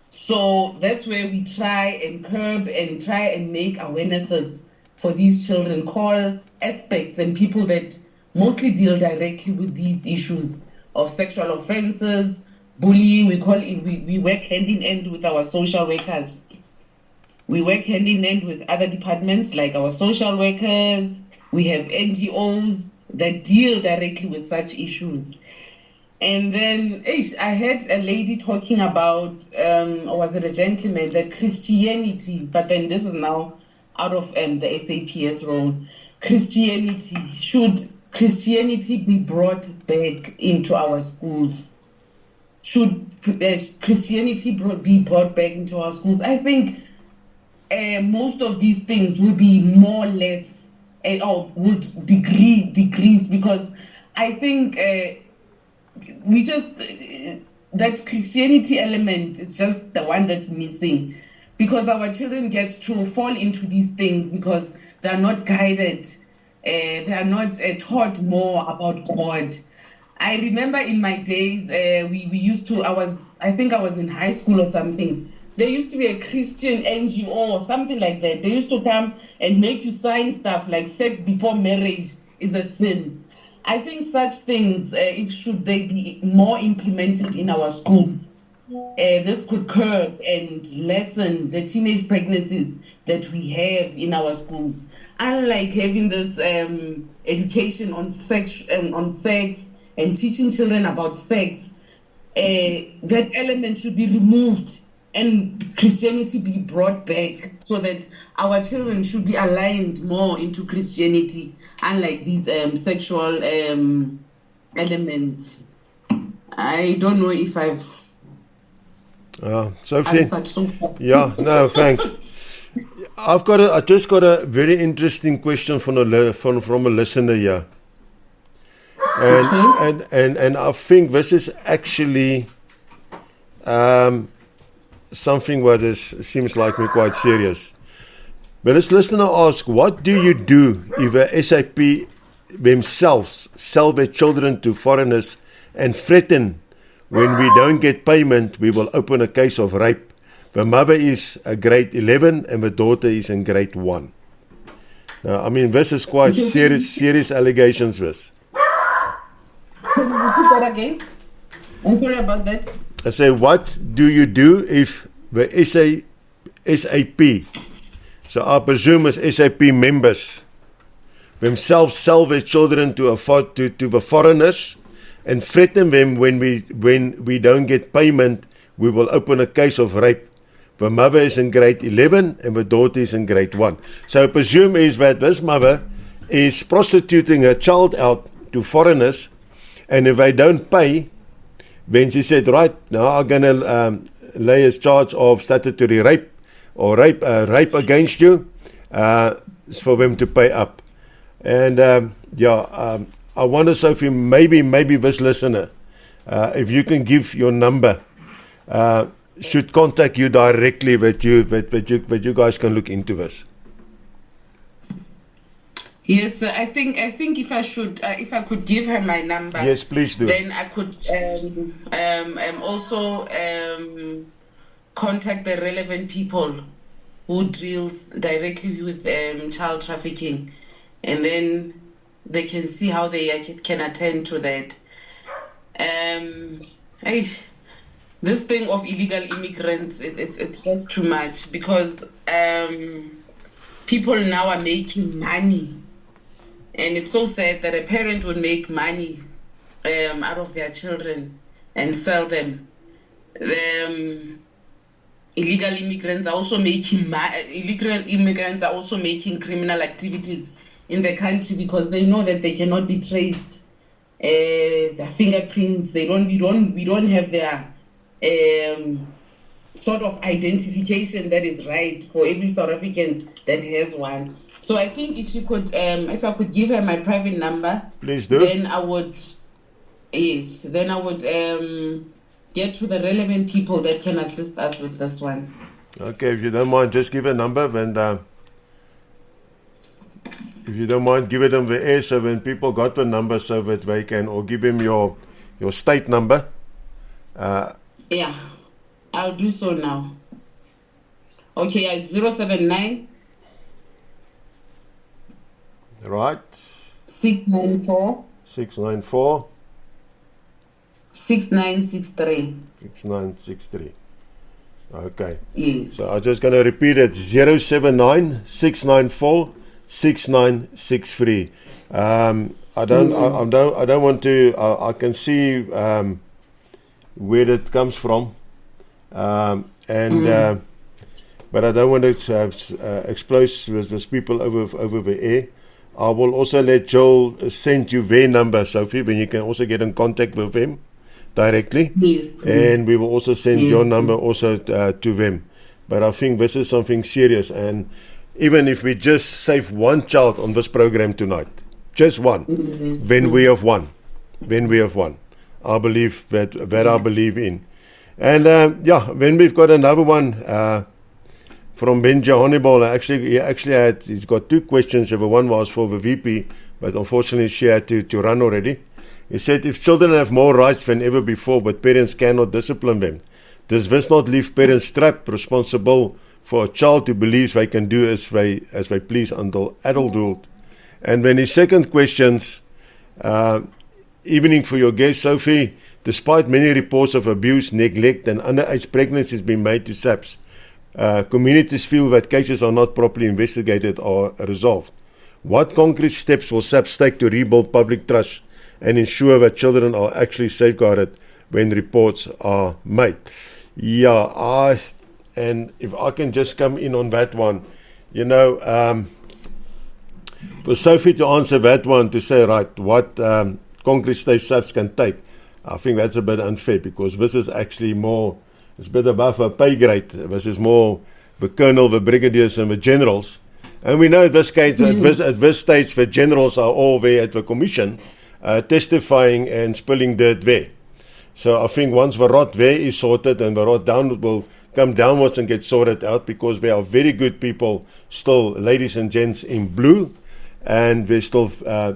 So that's where we try and curb and try and make awarenesses for these children, call aspects and people that mostly deal directly with these issues of sexual offenses, bullying. We work hand in hand with our social workers. We work hand in hand with other departments like our social workers. We have NGOs that deal directly with such issues. And then I heard a lady talking about, or was it a gentleman, that Christianity, but then this is now out of the SAPS role. Should Christianity be brought back into our schools? Should Christianity be brought back into our schools? I think most of these things will be more or less, or would decrease, because I think we just, that Christianity element is just the one that's missing, because our children get to fall into these things because they are not guided, they are not taught more about God. I remember in my days, we used to, I think I was in high school or something. There used to be a Christian NGO or something like that. They used to come and make you sign stuff like sex before marriage is a sin. I think such things, should they be more implemented in our schools, this could curb and lessen the teenage pregnancies that we have in our schools. Unlike having this education on sex and teaching children about sex, that element should be removed and Christianity be brought back, so that our children should be aligned more into Christianity, unlike these sexual elements. I don't know if I've Sophie. answered so far. Yeah, no, thanks. I just got a very interesting question from a listener here. And I think this is actually something what seems like me quite serious. But this listener asks, what do you do if a SAP themselves sell their children to foreigners and threaten, when we don't get payment, we will open a case of rape The mother is a grade 11 and the daughter is in grade 1. Now, I mean, this is quite serious allegations, this. Can you repeat that again? I'm sorry about that. I say, what do you do if the SAP, so I presume as SAP members, themselves sell their children to the foreigners and threaten them when we don't get payment, we will open a case of rape. The mother is in grade 11 and the daughter is in grade 1. So I presume is that this mother is prostituting her child out to foreigners, and if they don't pay, then she said, right, now I'm going to lay a charge of statutory rape or rape against you for them to pay up. And I wonder, Sophie, maybe this listener, if you can give your number, should contact you directly that you guys can look into this. Yes, I think if I could give her my number. Yes, please do. Then I could also contact the relevant people who deals directly with child trafficking, and then they can see how they can attend to that. This thing of illegal immigrants, it's just too much, because people now are making money. And it's so sad that a parent would make money out of their children and sell them. Illegal immigrants are also making criminal activities in the country because they know that they cannot be traced. Their fingerprints, we don't have their sort of identification that is right for every South African that has one. So I think if I could give her my private number, please do. Then I would get to the relevant people that can assist us with this one. Okay, if you don't mind, just give a number, and if you don't mind, give it them the air so when people got the number so that they can, or give him your state number. Yeah, I'll do so now. Okay, it's 079. Right. 694. 694. 6963. 6963. Okay. Yes. So I'm just going to repeat it. 079 694 6963. I don't want to. I can see where it comes from, but I don't want to expose with people over the air. I will also let Joel send you their number, Sophie, when you can also get in contact with them directly. Yes. And we will also send your number also to them. But I think this is something serious, and even if we just save one child on this program tonight, just one, then we have won. Then we have won. I believe that I believe in. And then we've got another one from Benja Honeyball. He's got two questions. The one was for the VP, but unfortunately she had to run already. He said, if children have more rights than ever before, but parents cannot discipline them, does this not leave parents trapped, responsible for a child who believes they can do as they please until adulthood? And then his second questions, evening for your guest, Sophie, despite many reports of abuse, neglect, and underage pregnancies being made to SAPS, communities feel that cases are not properly investigated or resolved. What concrete steps will SAPS take to rebuild public trust and ensure that children are actually safeguarded when reports are made? And if I can just come in on that one, for Sophie to answer that one, to say, right, what concrete steps SAPS can take, I think that's a bit unfair, because this is actually more, it's a bit above a pay grade. This is more the colonel, the brigadiers, and the generals. And we know at this case, at this stage, the generals are all there at the commission, testifying and spilling dirt there. So I think once the rot there is sorted, and the rot down will come downwards and get sorted out, because there are very good people still, ladies and gents, in blue, and there's still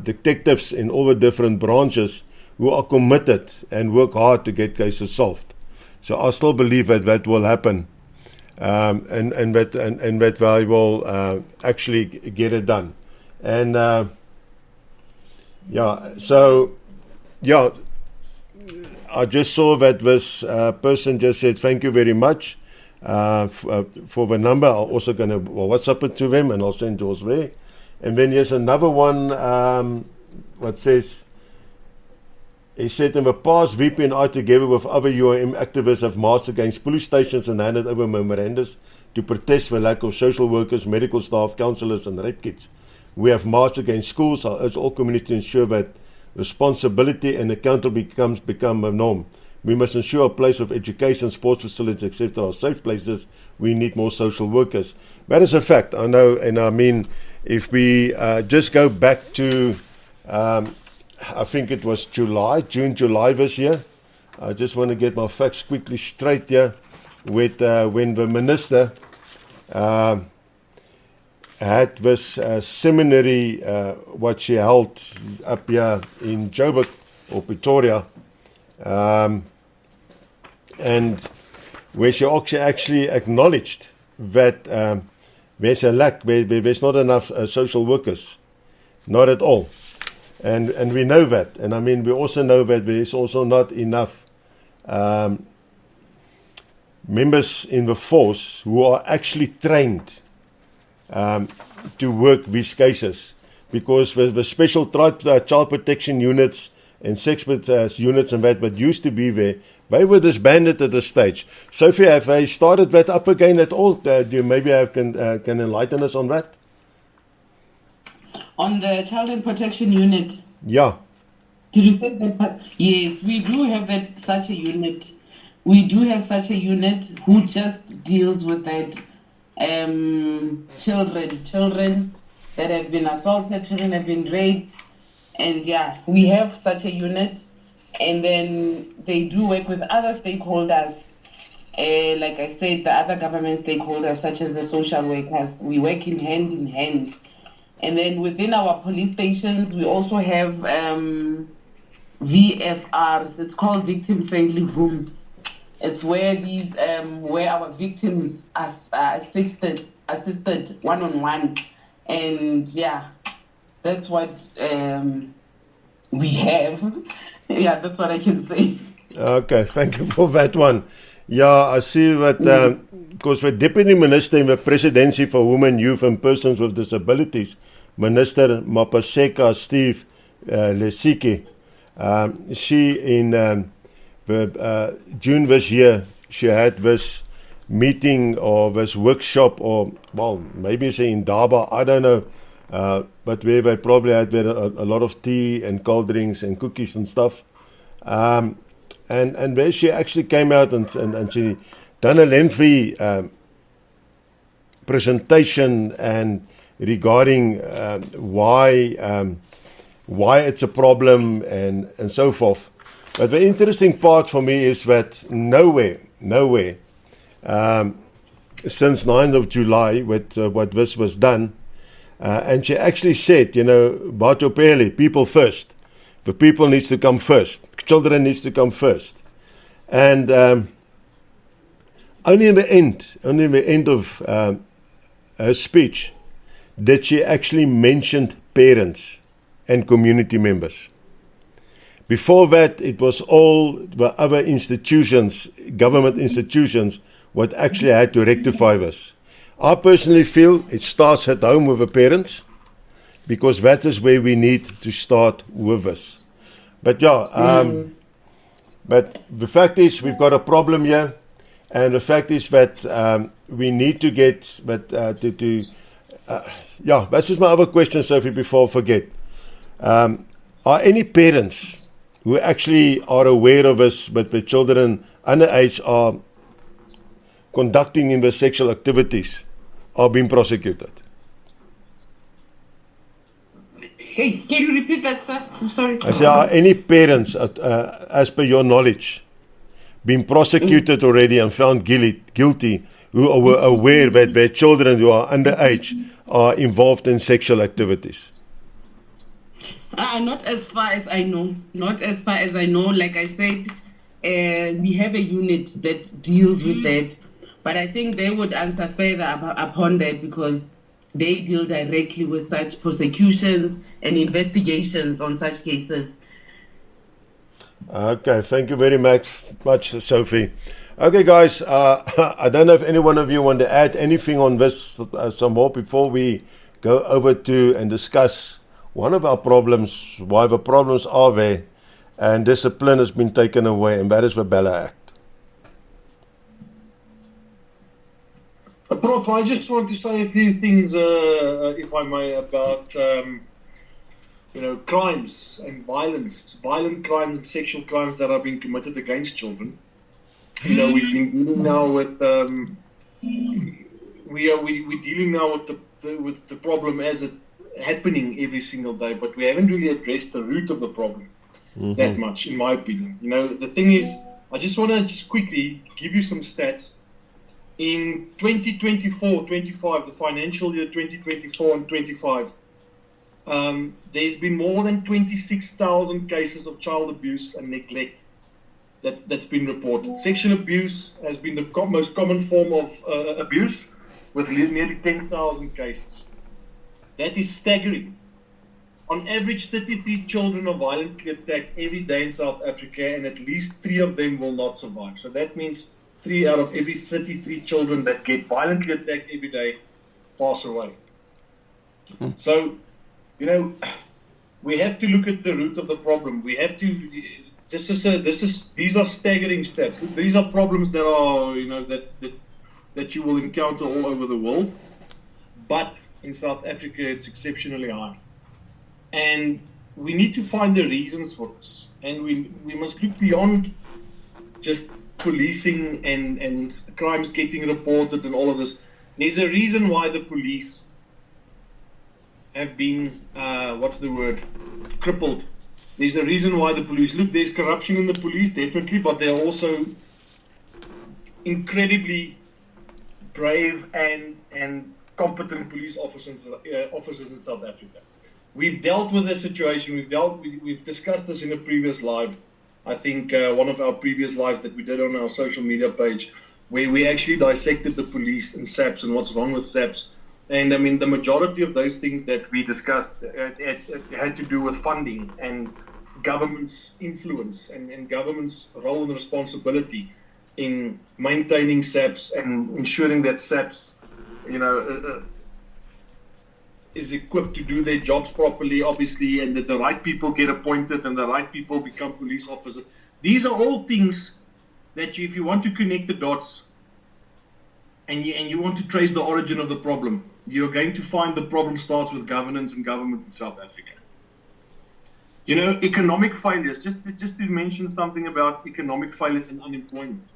detectives in all the different branches who are committed and work hard to get cases solved. So I still believe that will happen. and that we will actually get it done. And I just saw that this person just said thank you very much for the number. I'm also going to WhatsApp it to them and I'll send yours there. And then here's another one what says, he said in the past, VP and I together with other UIM activists have marched against police stations and handed over memorandums to protest the lack of social workers, medical staff, counsellors and rape kits. We have marched against schools. I urge all community to ensure that responsibility and accountability become a norm. We must ensure a place of education, sports facilities, etc. are safe places. We need more social workers. That is a fact, I know, and I mean, if we just go back to, I think it was June, July this year. I just want to get my facts quickly straight here with when the minister had this seminary, what she held up here in Joburg or Pretoria, and where she actually acknowledged that there's a lack, there's not enough social workers, not at all. And we know that. And I mean, we also know that there's also not enough members in the force who are actually trained to work these cases. Because the special child protection units and sex units and that used to be there, they were disbanded at this stage. Sophie, have they started that up again at all? Do you maybe can enlighten us on that? On the Child and Protection Unit? Yeah. Did you say that part? Yes, we do have such a unit. We do have such a unit who just deals with that children that have been assaulted, children have been raped. And yeah, we have such a unit. And then they do work with other stakeholders. Like I said, the other government stakeholders, such as the social workers, we work in hand. And then within our police stations, we also have VFRs. It's called victim-friendly rooms. It's where these, where our victims are assisted one-on-one. And yeah, that's what we have. Yeah, that's what I can say. Okay, thank you for that one. Yeah, I see that because the Deputy Minister in the Presidency for Women, Youth and Persons with Disabilities, Minister Mapaseka Steve Lesike, she in June this year, she had this meeting or this workshop, or well, maybe it's in Daba, I don't know, but where they probably had a lot of tea and cold drinks and cookies and stuff. And where she actually came out and she done a lengthy presentation and regarding why it's a problem and so forth. But the interesting part for me is that nowhere since 9th of July with what this was done, and she actually said, Bato Pele, people first. The people needs to come first. Children needs to come first. And only in the end of her speech did she actually mention parents and community members. Before that, it was all the other institutions, government institutions, what actually had to rectify this. I personally feel it starts at home with the parents, because that is where we need to start with this. But yeah, but the fact is we've got a problem here, and the fact is that we need to get, yeah, this is my other question, Sophie, before I forget. Are any parents who actually are aware of this, but the children underage are conducting in the sexual activities, are being prosecuted? Hey, can you repeat that, sir? I'm sorry. I say, are any parents, as per your knowledge, being prosecuted already and found guilty who were aware that their children who are underage are involved in sexual activities? Not as far as I know. Not as far as I know. Like I said, we have a unit that deals with that. But I think they would answer further upon that because they deal directly with such prosecutions and investigations on such cases. Okay, thank you very much, Sophie. Okay, guys, I don't know if any one of you want to add anything on this some more before we go over to and discuss one of our problems, why the problems are there, and discipline has been taken away, and that is the Bella Act. Prof, I just want to say a few things, if I may, about crimes and violent crimes and sexual crimes that are being committed against children. We've been dealing now with we're dealing now with the problem as it's happening every single day, but we haven't really addressed the root of the problem that much, in my opinion. The thing is, I just want to quickly give you some stats. In 2024-25, the financial year 2024 and 25, there's been more than 26,000 cases of child abuse and neglect that's been reported. Sexual abuse has been the most common form of abuse, with nearly 10,000 cases. That is staggering. On average, 33 children are violently attacked every day in South Africa, and at least 3 of them will not survive. So that means 3 out of every 33 children that get violently attacked every day pass away. So, we have to look at the root of the problem. We have to. These are staggering stats. These are problems that are, that you will encounter all over the world, but in South Africa it's exceptionally high. And we need to find the reasons for this. And we must look beyond just policing and crimes getting reported and all of this. There's a reason why the police have been, crippled. There's a reason why the police, there's corruption in the police, definitely, but they're also incredibly brave and competent police officers in South Africa. We've dealt with this situation. We've discussed this in a previous live. I think one of our previous lives that we did on our social media page, where we actually dissected the police and SAPS and what's wrong with SAPS. And I mean, the majority of those things that we discussed had to do with funding and government's influence and government's role and responsibility in maintaining SAPS and ensuring that SAPS, is equipped to do their jobs properly, obviously, and that the right people get appointed and the right people become police officers. These are all things that if you want to connect the dots and you want to trace the origin of the problem, you're going to find the problem starts with governance and government in South Africa. Economic failures, just to mention something about economic failures and unemployment.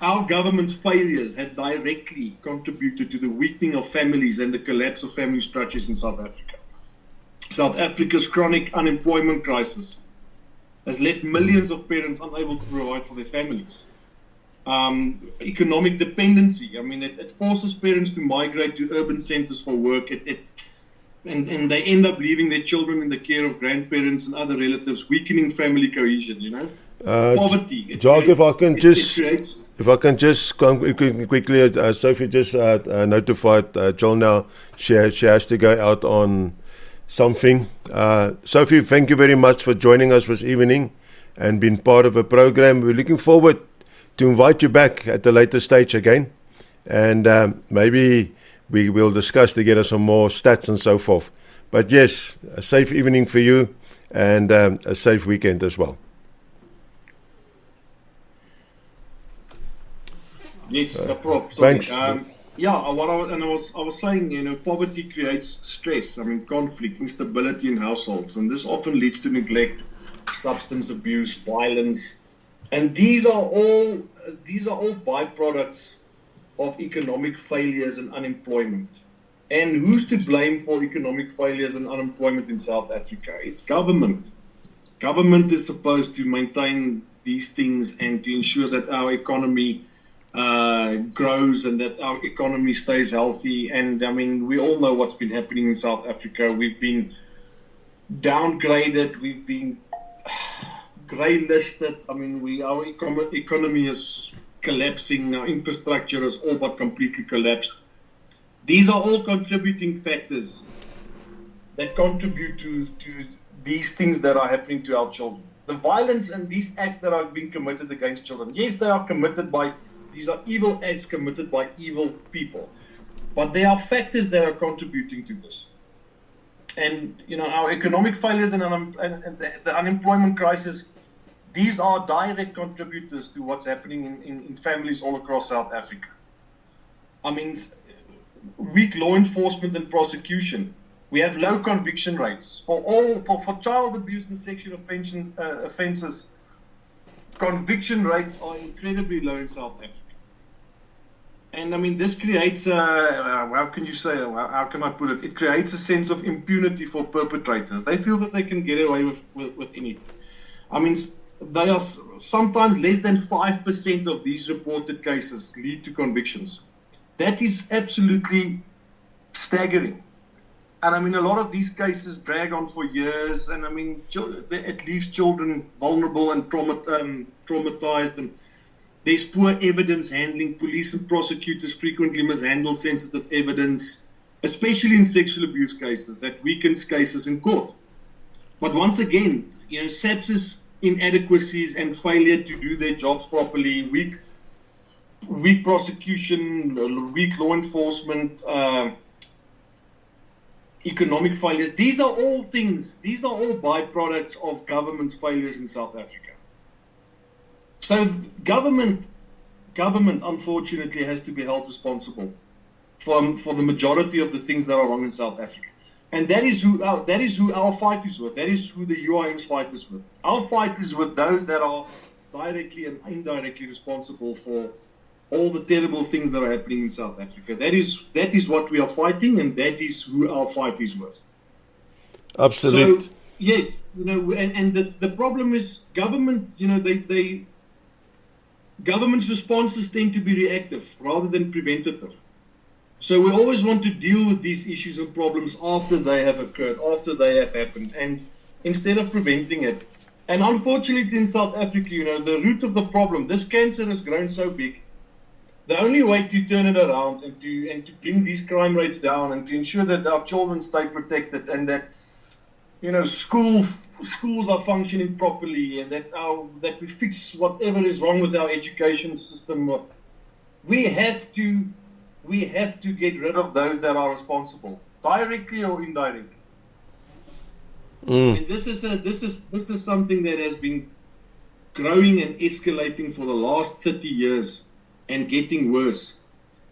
Our government's failures have directly contributed to the weakening of families and the collapse of family structures in South Africa. South Africa's chronic unemployment crisis has left millions of parents unable to provide for their families. Economic dependency, it forces parents to migrate to urban centers for work, and they end up leaving their children in the care of grandparents and other relatives, weakening family cohesion, Poverty. Jock, if I can just quickly, Sophie just notified Joel now. She has to go out on something. Sophie, thank you very much for joining us this evening and being part of the program. We're looking forward to invite you back at a later stage again, and maybe we will discuss together some more stats and so forth. But yes, a safe evening for you and a safe weekend as well. Yes, Prof. Sorry. Thanks. I was saying, poverty creates stress. Conflict, instability in households, and this often leads to neglect, substance abuse, violence, and these are all byproducts of economic failures and unemployment. And who's to blame for economic failures and unemployment in South Africa? It's government. Government is supposed to maintain these things and to ensure that our economy grows and that our economy stays healthy. And we all know what's been happening in South Africa. We've been downgraded. We've been grey listed. I mean, our economy is collapsing. Our infrastructure is all but completely collapsed. These are all contributing factors that contribute to these things that are happening to our children. The violence and these acts that are being committed against children. Yes, they are these are evil acts committed by evil people. But there are factors that are contributing to this. And, our economic failures and the unemployment crisis, these are direct contributors to what's happening in families all across South Africa. I mean, weak law enforcement and prosecution. We have low conviction rates for child abuse and sexual offences. Conviction rates are incredibly low in South Africa. And I mean, this creates how can I put it? It creates a sense of impunity for perpetrators. They feel that they can get away with anything. I mean, they are sometimes less than 5% of these reported cases lead to convictions. That is absolutely staggering. And I mean, a lot of these cases drag on for years, and I mean, it leaves children vulnerable and traumatized, and there's poor evidence handling. Police and prosecutors frequently mishandle sensitive evidence, especially in sexual abuse cases, that weakens cases in court. But once again, SAPS's inadequacies and failure to do their jobs properly, weak prosecution, weak law enforcement, economic failures, these are all byproducts of government's failures in South Africa. So government unfortunately has to be held responsible for the majority of the things that are wrong in South Africa. And that is who our fight is with. That is who the UIM's fight is with. Our fight is with those that are directly and indirectly responsible for all the terrible things that are happening in South Africa. That is what we are fighting, and that is who our fight is with. Absolutely. So yes, and the problem is government. Government's responses tend to be reactive rather than preventative. So we always want to deal with these issues and problems after they have occurred, after they have happened, and instead of preventing it. And unfortunately in South Africa, the root of the problem, this cancer has grown so big. The only way to turn it around and to bring these crime rates down and to ensure that our children stay protected and that schools are functioning properly and that we fix whatever is wrong with our education system, we have to get rid of those that are responsible, directly or indirectly. And this is something that has been growing and escalating for the last 30 years. And getting worse.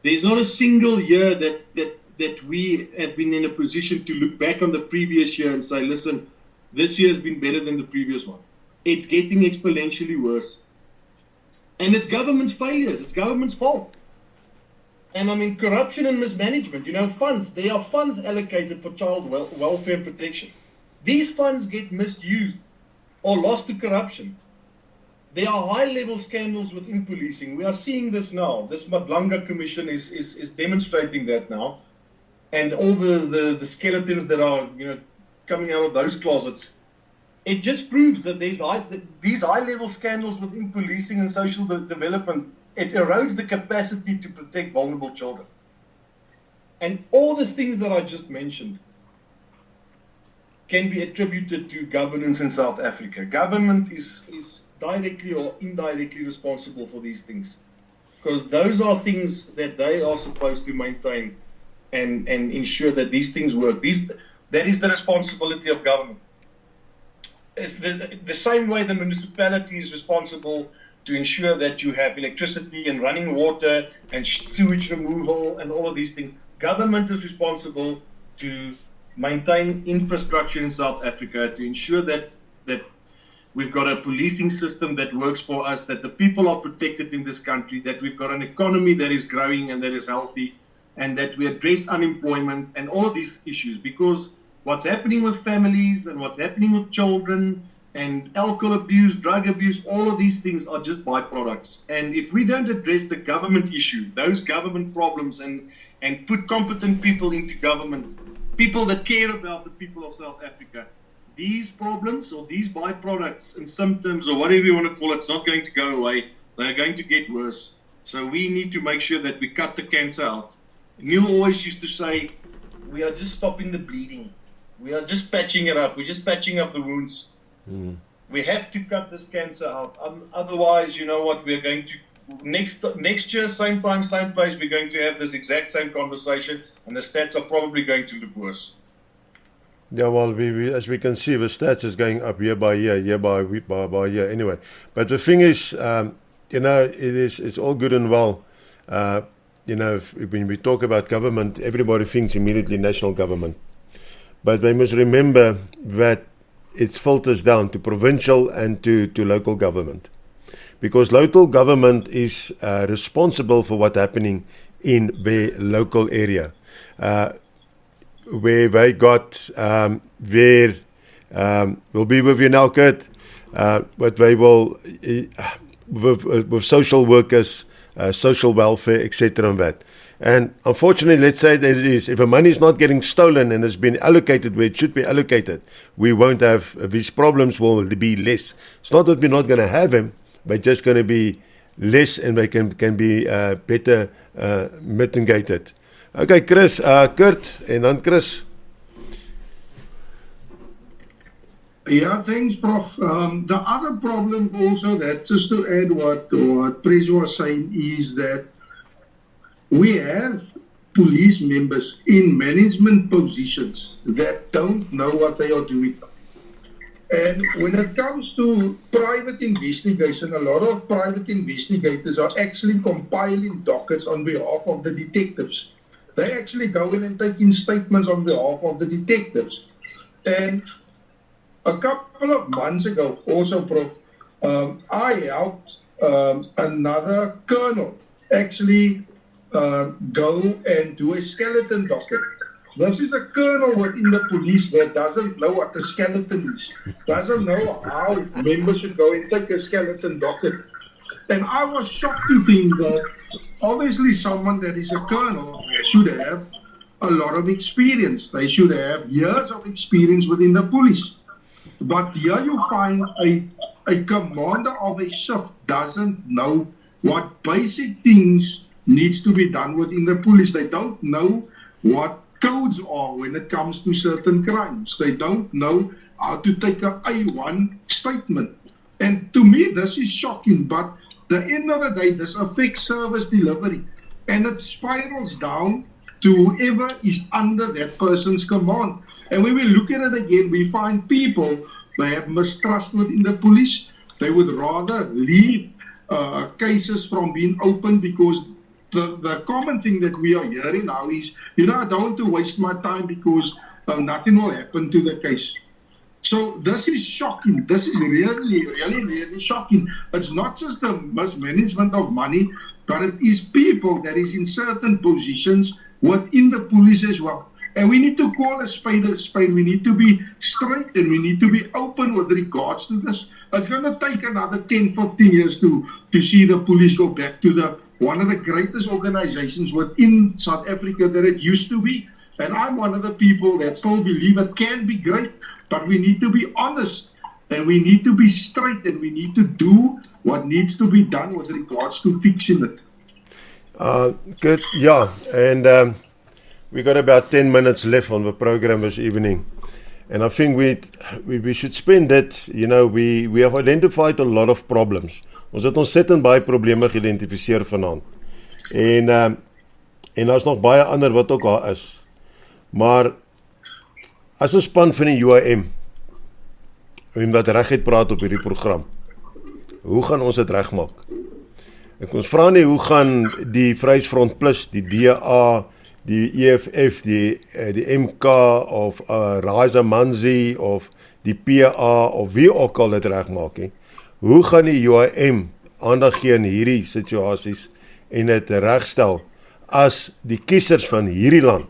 There's not a single year that we have been in a position to look back on the previous year and say, listen, this year has been better than the previous one. It's getting exponentially worse. And it's government's failures. It's government's fault. And I mean, corruption and mismanagement, funds. There are funds allocated for child welfare and protection. These funds get misused or lost to corruption. There are high-level scandals within policing. We are seeing this now. This Madlanga Commission is demonstrating that now. And all the skeletons that are coming out of those closets. It just proves that these high-level scandals within policing and social development, it erodes the capacity to protect vulnerable children. And all the things that I just mentioned can be attributed to governance in South Africa. Government is directly or indirectly responsible for these things, because those are things that they are supposed to maintain and ensure that these things work. That is the responsibility of government. It's the same way the municipality is responsible to ensure that you have electricity and running water and sewage removal and all of these things. Government is responsible to maintain infrastructure in South Africa, to ensure that we've got a policing system that works for us, that the people are protected in this country, that we've got an economy that is growing and that is healthy, and that we address unemployment and all of these issues. Because what's happening with families and what's happening with children and alcohol abuse, drug abuse, all of these things are just byproducts. And if we don't address the government issue, those government problems, and put competent people into government, people that care about the people of South Africa, these problems or these byproducts and symptoms or whatever you want to call it, it's not going to go away. They're going to get worse. So we need to make sure that we cut the cancer out. Neil always used to say, we are just stopping the bleeding. We are just patching it up. We're just patching up the wounds. We have to cut this cancer out. Otherwise, you know what, we're going to, next year, same time, same place, we're going to have this exact same conversation, and the stats are probably going to look worse. Yeah, well, we as we can see, the stats is going up year by year anyway. But the thing is, it's all good and well. When we talk about government, everybody thinks immediately national government. But they must remember that it filters down to provincial and to local government. Because local government is responsible for what's happening in their local area. Where they got will be with you now, Kurt, but they will with social workers, social welfare, etc. and that. And unfortunately, let's say that it is, if the money is not getting stolen and has been allocated where it should be allocated, we won't have, these problems will be less. It's not that we're not going to have them, they're just going to be less and they can be better mitigated. Okay, Chris, Kurt, and then Chris. Yeah, thanks, Prof. The other problem also, that just to add what Pres was saying, is that we have police members in management positions that don't know what they are doing. And when it comes to private investigation, a lot of private investigators are actually compiling dockets on behalf of the detectives. They actually go in and take in statements on behalf of the detectives. And a couple of months ago, also, Prof, I helped another colonel actually go and do a skeleton docket. This is a colonel within the police that doesn't know what a skeleton is, doesn't know how members should go and take a skeleton docket. And I was shocked to think that obviously someone that is a colonel should have a lot of experience. They should have years of experience within the police. But here you find a commander of a shift doesn't know what basic things needs to be done within the police. They don't know what codes are when it comes to certain crimes. They don't know how to take a A1 statement. And to me, this is shocking. But at the end of the day, this affects service delivery. And it spirals down to whoever is under that person's command. And when we look at it again, we find people, they have mistrust within the police. They would rather leave cases from being opened because the common thing that we are hearing now is, I don't want to waste my time because nothing will happen to the case. So this is shocking. This is really, really, really shocking. It's not just the mismanagement of money, but it is people that is in certain positions within the police as well. And we need to call a spade a spade. We need to be straight and we need to be open with regards to this. It's going to take another 10, 15 years to see the police go back to one of the greatest organizations within South Africa that it used to be. And I'm one of the people that still believe it can be great, but we need to be honest and we need to be straight and we need to do what needs to be done with regards to fixing it. Good, yeah, and we got about 10 minutes left on the program this evening. And I think we should spend it, we have identified a lot of problems. Ons het ontsettend baie probleme geïdentifiseer vanaand. En daar's nog baie ander wat ook daar is. Maar as 'n span van die UIM en wat regheid praat op hierdie program, hoe gaan ons dit regmaak? Ons vra nie hoe gaan die Vryheidsfront Plus, die DA, die EFF, die MK of Raza Manzi of die PA of wie ook al dit regmaak nie. Hoe gaan die UIM aandag gee in hierdie situasies en dit regstel as die kiesers van hierdie land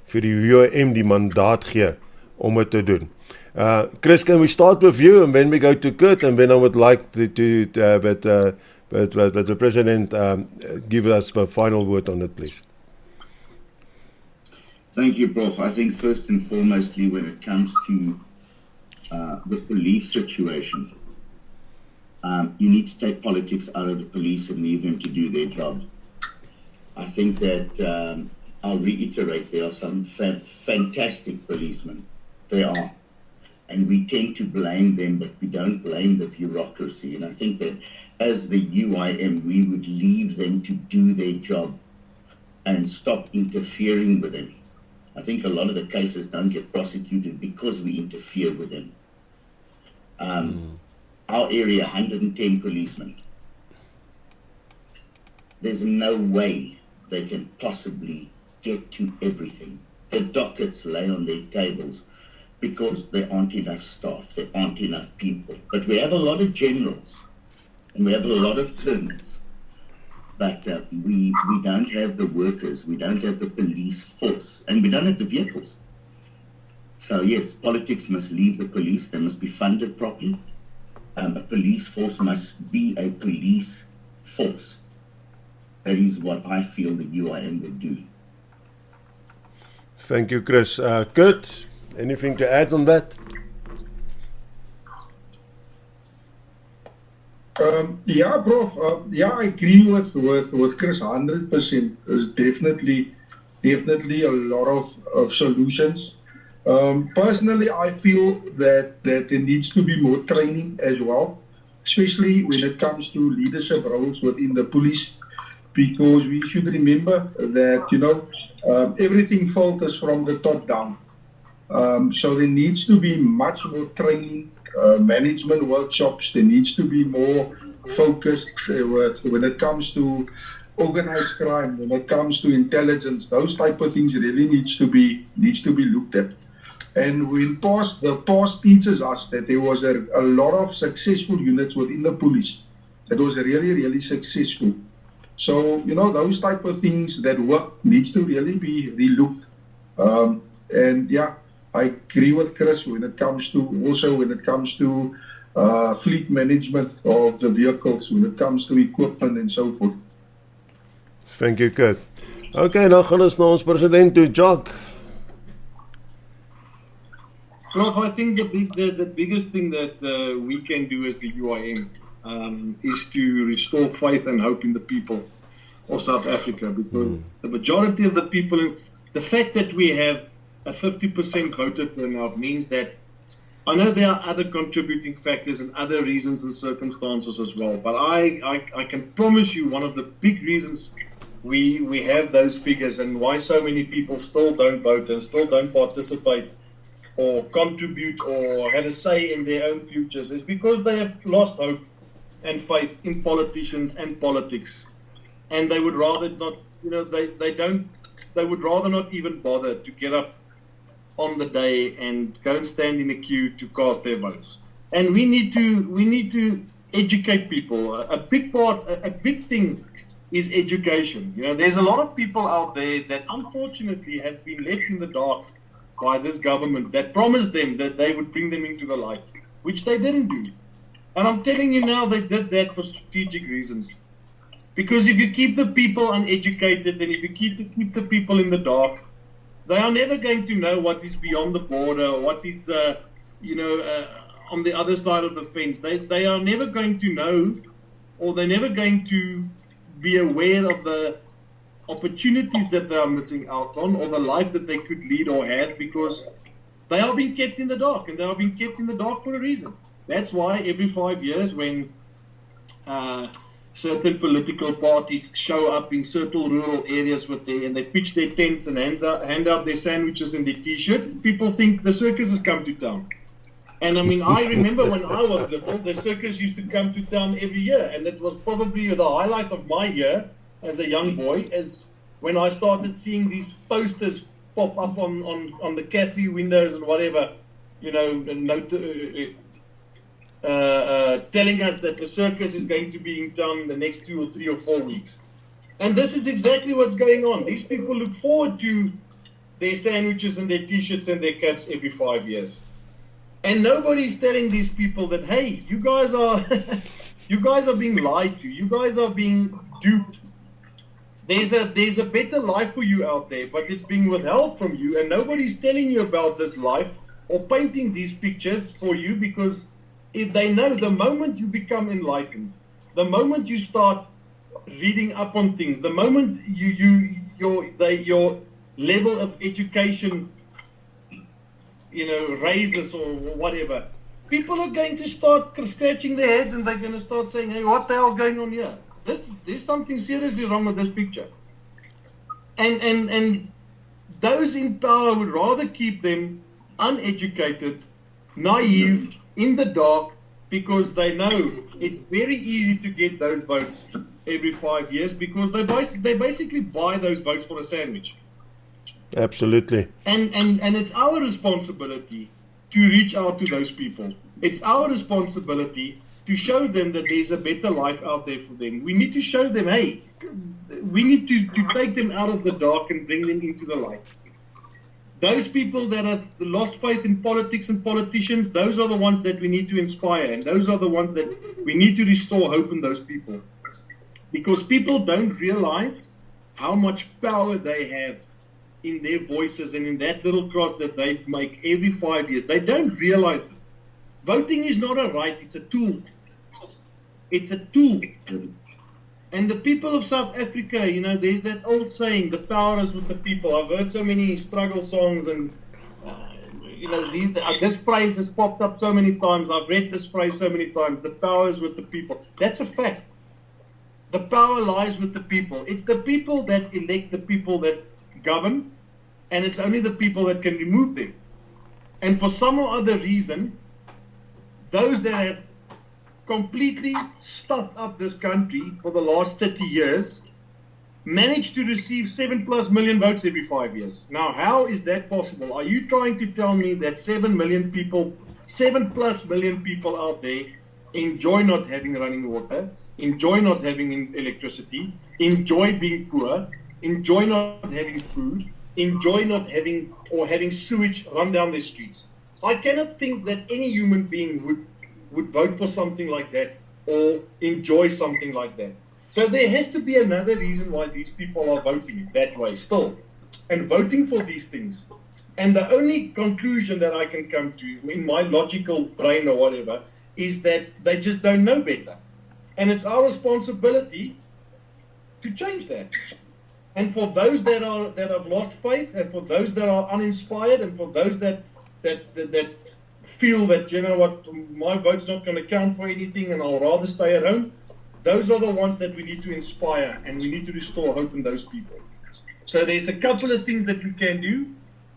vir die UIM die mandaat gee om dit te doen? Chris, can we start with you and then we go to Kurt and then I would like that the President give us the final word on it, please. Thank you, Prof. I think first and foremostly when it comes to the police situation. You need to take politics out of the police and leave them to do their job. I think that, I'll reiterate, there are some fantastic policemen. There are. And we tend to blame them, but we don't blame the bureaucracy. And I think that as the UIM, we would leave them to do their job and stop interfering with them. I think a lot of the cases don't get prosecuted because we interfere with them. Our area, 110 policemen. There's no way they can possibly get to everything. The dockets lay on their tables because there aren't enough staff, there aren't enough people. But we have a lot of generals and we have a lot of colonels. But we don't have the workers, we don't have the police force, and we don't have the vehicles. So yes, politics must leave the police, they must be funded properly. A police force must be a police force. That is what I feel the UIM would do. Thank you, Chris. Kurt, anything to add on that? Yeah, Prof. I agree with Chris 100%. There's definitely a lot of solutions. Personally, I feel that there needs to be more training as well, especially when it comes to leadership roles within the police, because we should remember that, everything filters from the top down. So there needs to be much more training, management workshops. There needs to be more focused when it comes to organized crime, when it comes to intelligence. Those type of things really needs to be looked at. And the past teaches us that there was a lot of successful units within the police that was really, really successful. So, those type of things that work needs to really be relooked. And yeah, I agree with Chris when it comes to fleet management of the vehicles, when it comes to equipment and so forth. Thank you, Kurt. Okay, nou gaan ons na ons president toe, Jock. Prof, I think the biggest thing that we can do as the UIM is to restore faith and hope in the people of South Africa, because the majority of the people, the fact that we have a 50% voter turnout means that, I know there are other contributing factors and other reasons and circumstances as well, but I can promise you one of the big reasons we have those figures and why so many people still don't vote and still don't participate or contribute or have a say in their own futures is because they have lost hope and faith in politicians and politics, and they would rather not, they would rather not even bother to get up on the day and go and stand in a queue to cast their votes. And we need to educate people. A big thing is education. There's a lot of people out there that unfortunately have been left in the dark by this government that promised them that they would bring them into the light, which they didn't do. And I'm telling you now, they did that for strategic reasons. Because if you keep the people uneducated, then if you keep the people in the dark, they are never going to know what is beyond the border, or what is, on the other side of the fence. They are never going to know, or they're never going to be aware of the opportunities that they are missing out on, or the life that they could lead or have, because they are being kept in the dark, and they are being kept in the dark for a reason. That's why every 5 years when certain political parties show up in certain rural areas and they pitch their tents and hand out their sandwiches and their t-shirts, people think the circus has come to town. And I mean, I remember when I was little, the circus used to come to town every year, and it was probably the highlight of my year as a young boy, as when I started seeing these posters pop up on the cafe windows and whatever, telling us that the circus is going to be in town in the next 2 or 3 or 4 weeks. And this is exactly what's going on. These people look forward to their sandwiches and their t-shirts and their caps every 5 years. And nobody's telling these people that, hey, you guys are being lied to. You guys are being duped. There's a better life for you out there, but it's being withheld from you, and nobody's telling you about this life or painting these pictures for you, because if they know the moment you become enlightened, the moment you start reading up on things, the moment your level of education, raises or whatever, people are going to start scratching their heads and they're going to start saying, hey, what the hell's going on here? There's something seriously wrong with this picture. And those in power would rather keep them uneducated, naive, in the dark, because they know it's very easy to get those votes every 5 years, because they basically buy those votes for a sandwich. Absolutely. And it's our responsibility to reach out to those people. It's our responsibility to show them that there's a better life out there for them. We need to show them, hey, we need to take them out of the dark and bring them into the light. Those people that have lost faith in politics and politicians, those are the ones that we need to inspire, and those are the ones that we need to restore hope in those people. Because people don't realize how much power they have in their voices and in that little cross that they make every 5 years. They don't realize it. Voting is not a right, it's a tool. It's a tool. And the people of South Africa, there's that old saying, the power is with the people. I've heard so many struggle songs, and this phrase has popped up so many times. I've read this phrase so many times, the power is with the people. That's a fact. The power lies with the people. It's the people that elect the people that govern, and it's only the people that can remove them. And for some or other reason, those that have completely stuffed up this country for the last 30 years managed to receive 7+ million votes every 5 years. Now, how is that possible? Are you trying to tell me that 7+ million people out there enjoy not having running water, enjoy not having electricity, enjoy being poor, enjoy not having food, enjoy not having or having sewage run down their streets? I cannot think that any human being would vote for something like that or enjoy something like that. So there has to be another reason why these people are voting that way still and voting for these things. And the only conclusion that I can come to in my logical brain or whatever is that they just don't know better. And it's our responsibility to change that. And for those that have lost faith, and for those that are uninspired, and for those that feel that, my vote's not going to count for anything and I'll rather stay at home, those are the ones that we need to inspire, and we need to restore hope in those people. So there's a couple of things that we can do,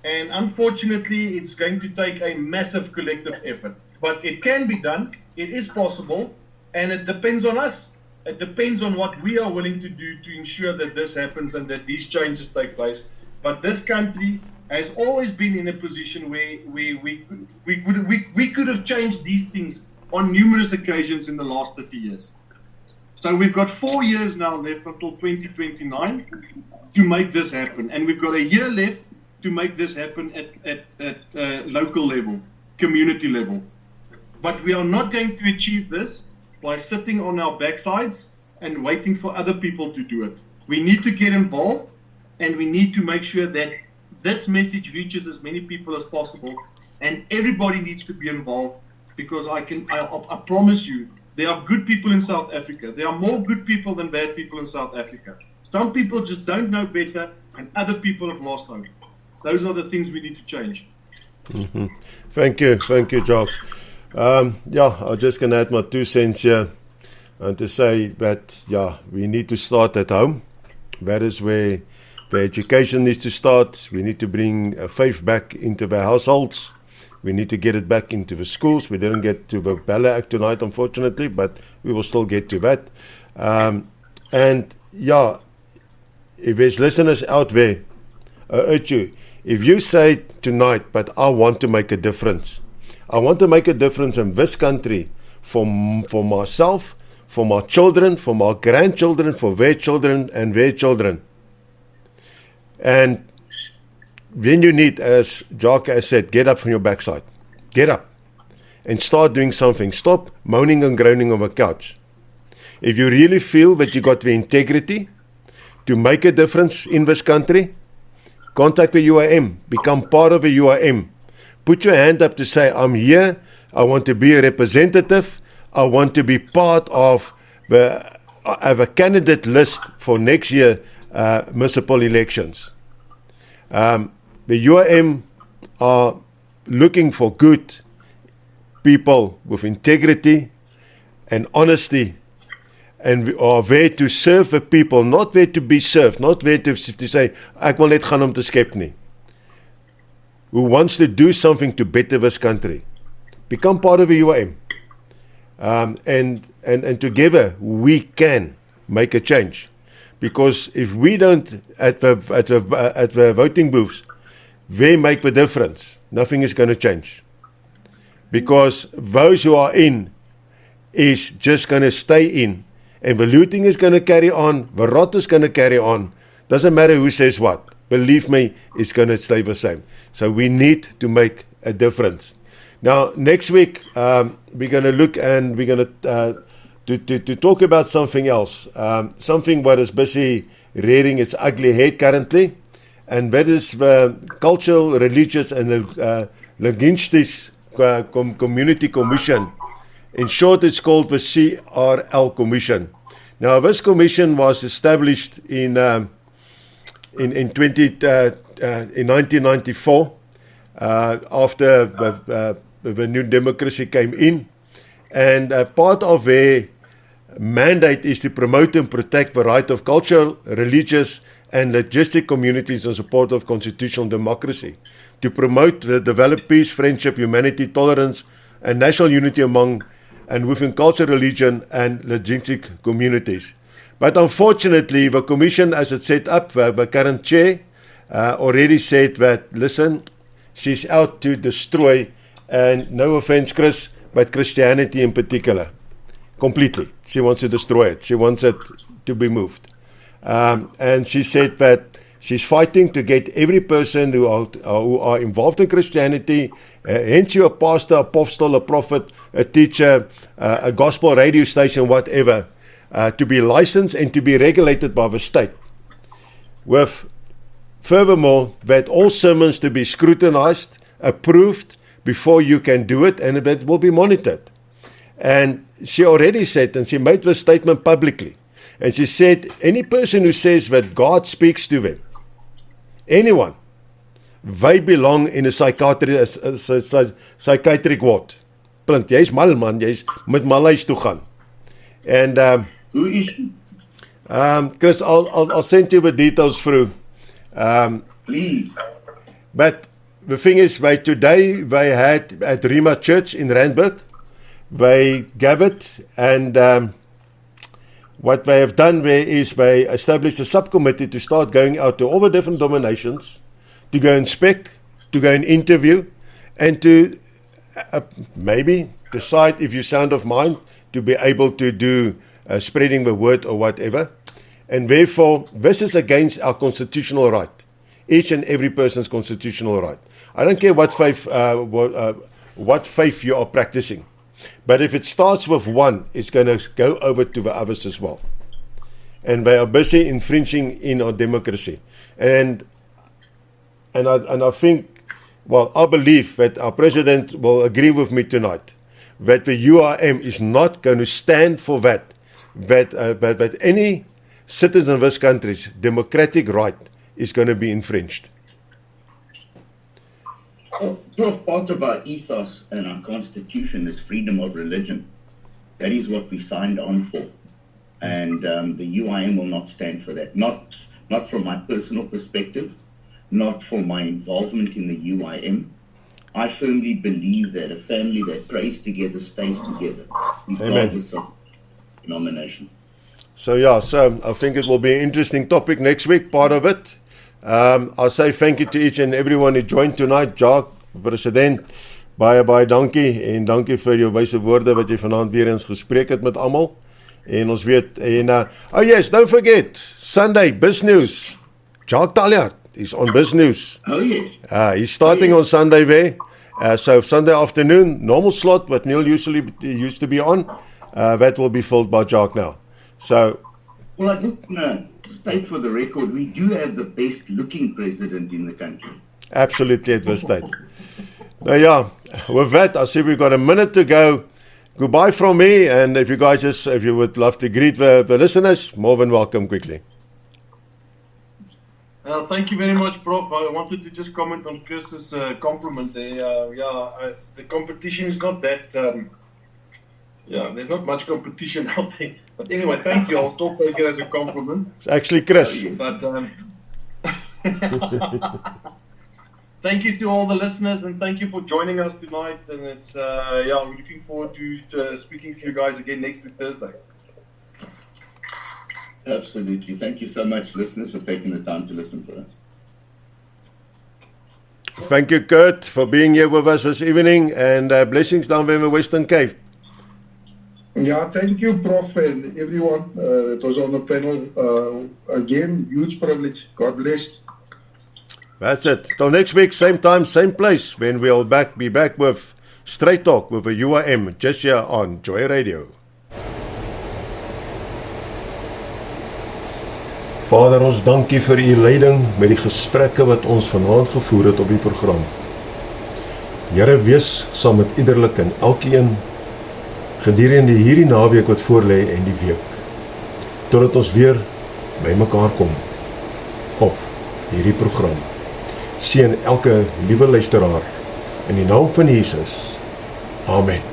and unfortunately it's going to take a massive collective effort. But it can be done, it is possible, and it depends on us. It depends on what we are willing to do to ensure that this happens and that these changes take place. But this country has always been in a position where we could have changed these things on numerous occasions in the last 30 years. So we've got 4 years now left until 2029 to make this happen. And we've got a year left to make this happen at local level, community level. But we are not going to achieve this by sitting on our backsides and waiting for other people to do it. We need to get involved, and we need to make sure that this message reaches as many people as possible, and everybody needs to be involved, because I promise you, there are good people in South Africa. There are more good people than bad people in South Africa. Some people just don't know better, and other people have lost hope. Those are the things we need to change. Mm-hmm. Thank you, Jock. I'm just going to add my 2 cents here and to say that, we need to start at home. That is where the education needs to start. We need to bring faith back into the households. We need to get it back into the schools. We didn't get to the Bella Act tonight, unfortunately, but we will still get to that. If there's listeners out there, I urge you, if you say tonight, but I want to make a difference. I want to make a difference in this country for myself, for my children, for my grandchildren, for their children and their children. And then you need, as Jock has said, get up from your backside. Get up and start doing something. Stop moaning and groaning on the couch. If you really feel that you got the integrity to make a difference in this country, contact the UIM. Become part of the UIM. put your hand up to say, I'm here, I want to be a representative, I want to be part of a candidate list for next year municipal elections. The UIM are looking for good people with integrity and honesty, and we are there to serve the people, not there to be served, not there to say, ek wil net gaan om te skep nie. Who wants to do something to better this country. Become part of the UIM. And together we can make a change. Because if we don't, at the voting booths, they make the difference. Nothing is going to change. Because those who are in is just going to stay in. And the looting is going to carry on. The rot is going to carry on. Doesn't matter who says what. Believe me, it's going to stay the same. So we need to make a difference. Now, next week, we're going to look and we're going to talk about something else. Something that is busy rearing its ugly head currently. And that is the Cultural, Religious and Linguistic Community Commission. In short, it's called the CRL Commission. Now, this commission was established in 1994 after the new democracy came in. And part of their mandate is to promote and protect the right of cultural, religious, and linguistic communities in support of constitutional democracy, to promote the developed peace, friendship, humanity, tolerance, and national unity among and within culture, religion, and linguistic communities. But unfortunately, the commission, as it's set up, the current chair already said that, listen, she's out to destroy, and no offense, Chris, but Christianity in particular, completely. She wants to destroy it. She wants it to be moved. And she said that she's fighting to get every person who are involved in Christianity, hence you're a pastor, apostle, a prophet, a teacher, a gospel radio station, whatever, to be licensed and to be regulated by the state. With furthermore, that all sermons to be scrutinized, approved before you can do it, and that will be monitored. And she already said, and she made this statement publicly, and she said, any person who says that God speaks to them, anyone, they belong in a psychiatric ward. Plint, jy's mal man, jy's met malhuis toe gaan. And Who is Chris, I'll send you the details through. please? But the thing is, today they had at Rima Church in Randburg, they gathered, and what they have done there is they established a subcommittee to start going out to all the different denominations, to go inspect, to go and interview, and to maybe decide if you sound of mind to be able to do spreading the word or whatever. And therefore, this is against our constitutional right, each and every person's constitutional right. I don't care what faith you are practicing, but if it starts with one, it's going to go over to the others as well. And they are busy infringing in our democracy. And I think, well, I believe that our president will agree with me tonight that the UIM is not going to stand for that any citizen of this country's democratic right is going to be infringed. Prof, part of our ethos and our constitution is freedom of religion. That is what we signed on for. And the UIM will not stand for that. Not from my personal perspective, not for my involvement in the UIM. I firmly believe that a family that prays together stays together, regardless of denomination. So I think it will be an interesting topic next week, part of it. I'll say thank you to each and everyone who joined tonight. Jacques, president, baie dankie, en dankie vir jou wyse woorde wat jy vanaand weer eens gespreek het met almal. En ons weet, oh yes, don't forget, Sunday, Biz News. Jacques Talliard is on Biz News. Oh yes. He's starting on Sunday there. So Sunday afternoon, normal slot, what Neil used to be on, that will be filled by Jacques now. So, well, I just state for the record, we do have the best looking president in the country. Absolutely at this stage. Now, yeah, with that, I see we've got a minute to go. Goodbye from me, and if you would love to greet the listeners, more than welcome quickly. Thank you very much, Prof. I wanted to just comment on Chris's compliment there. The competition is not that, there's not much competition out there. But anyway, thank you. I'll still take it as a compliment. It's actually Chris. But thank you to all the listeners, and thank you for joining us tonight. And it's, we're looking forward to speaking to you guys again next week, Thursday. Absolutely. Thank you so much, listeners, for taking the time to listen for us. Thank you, Kurt, for being here with us this evening, and blessings down there in the Western Cape. Yeah, thank you, Prof, and everyone that was on the panel. Again, huge privilege. God bless. That's it. Till next week, same time, same place, when we'll be back with Straight Talk with a URM, just here on JoyRadio. Vader, ons dankie vir u leiding met die gesprekke wat ons vanaand gevoer het op die program. Here, wees saam met iederlik en elkeen gedurende hierdie naweek wat voorlê en die week, totdat ons weer by mekaar kom op hierdie program. Seën elke liewe luisteraar in die naam van Jesus. Amen.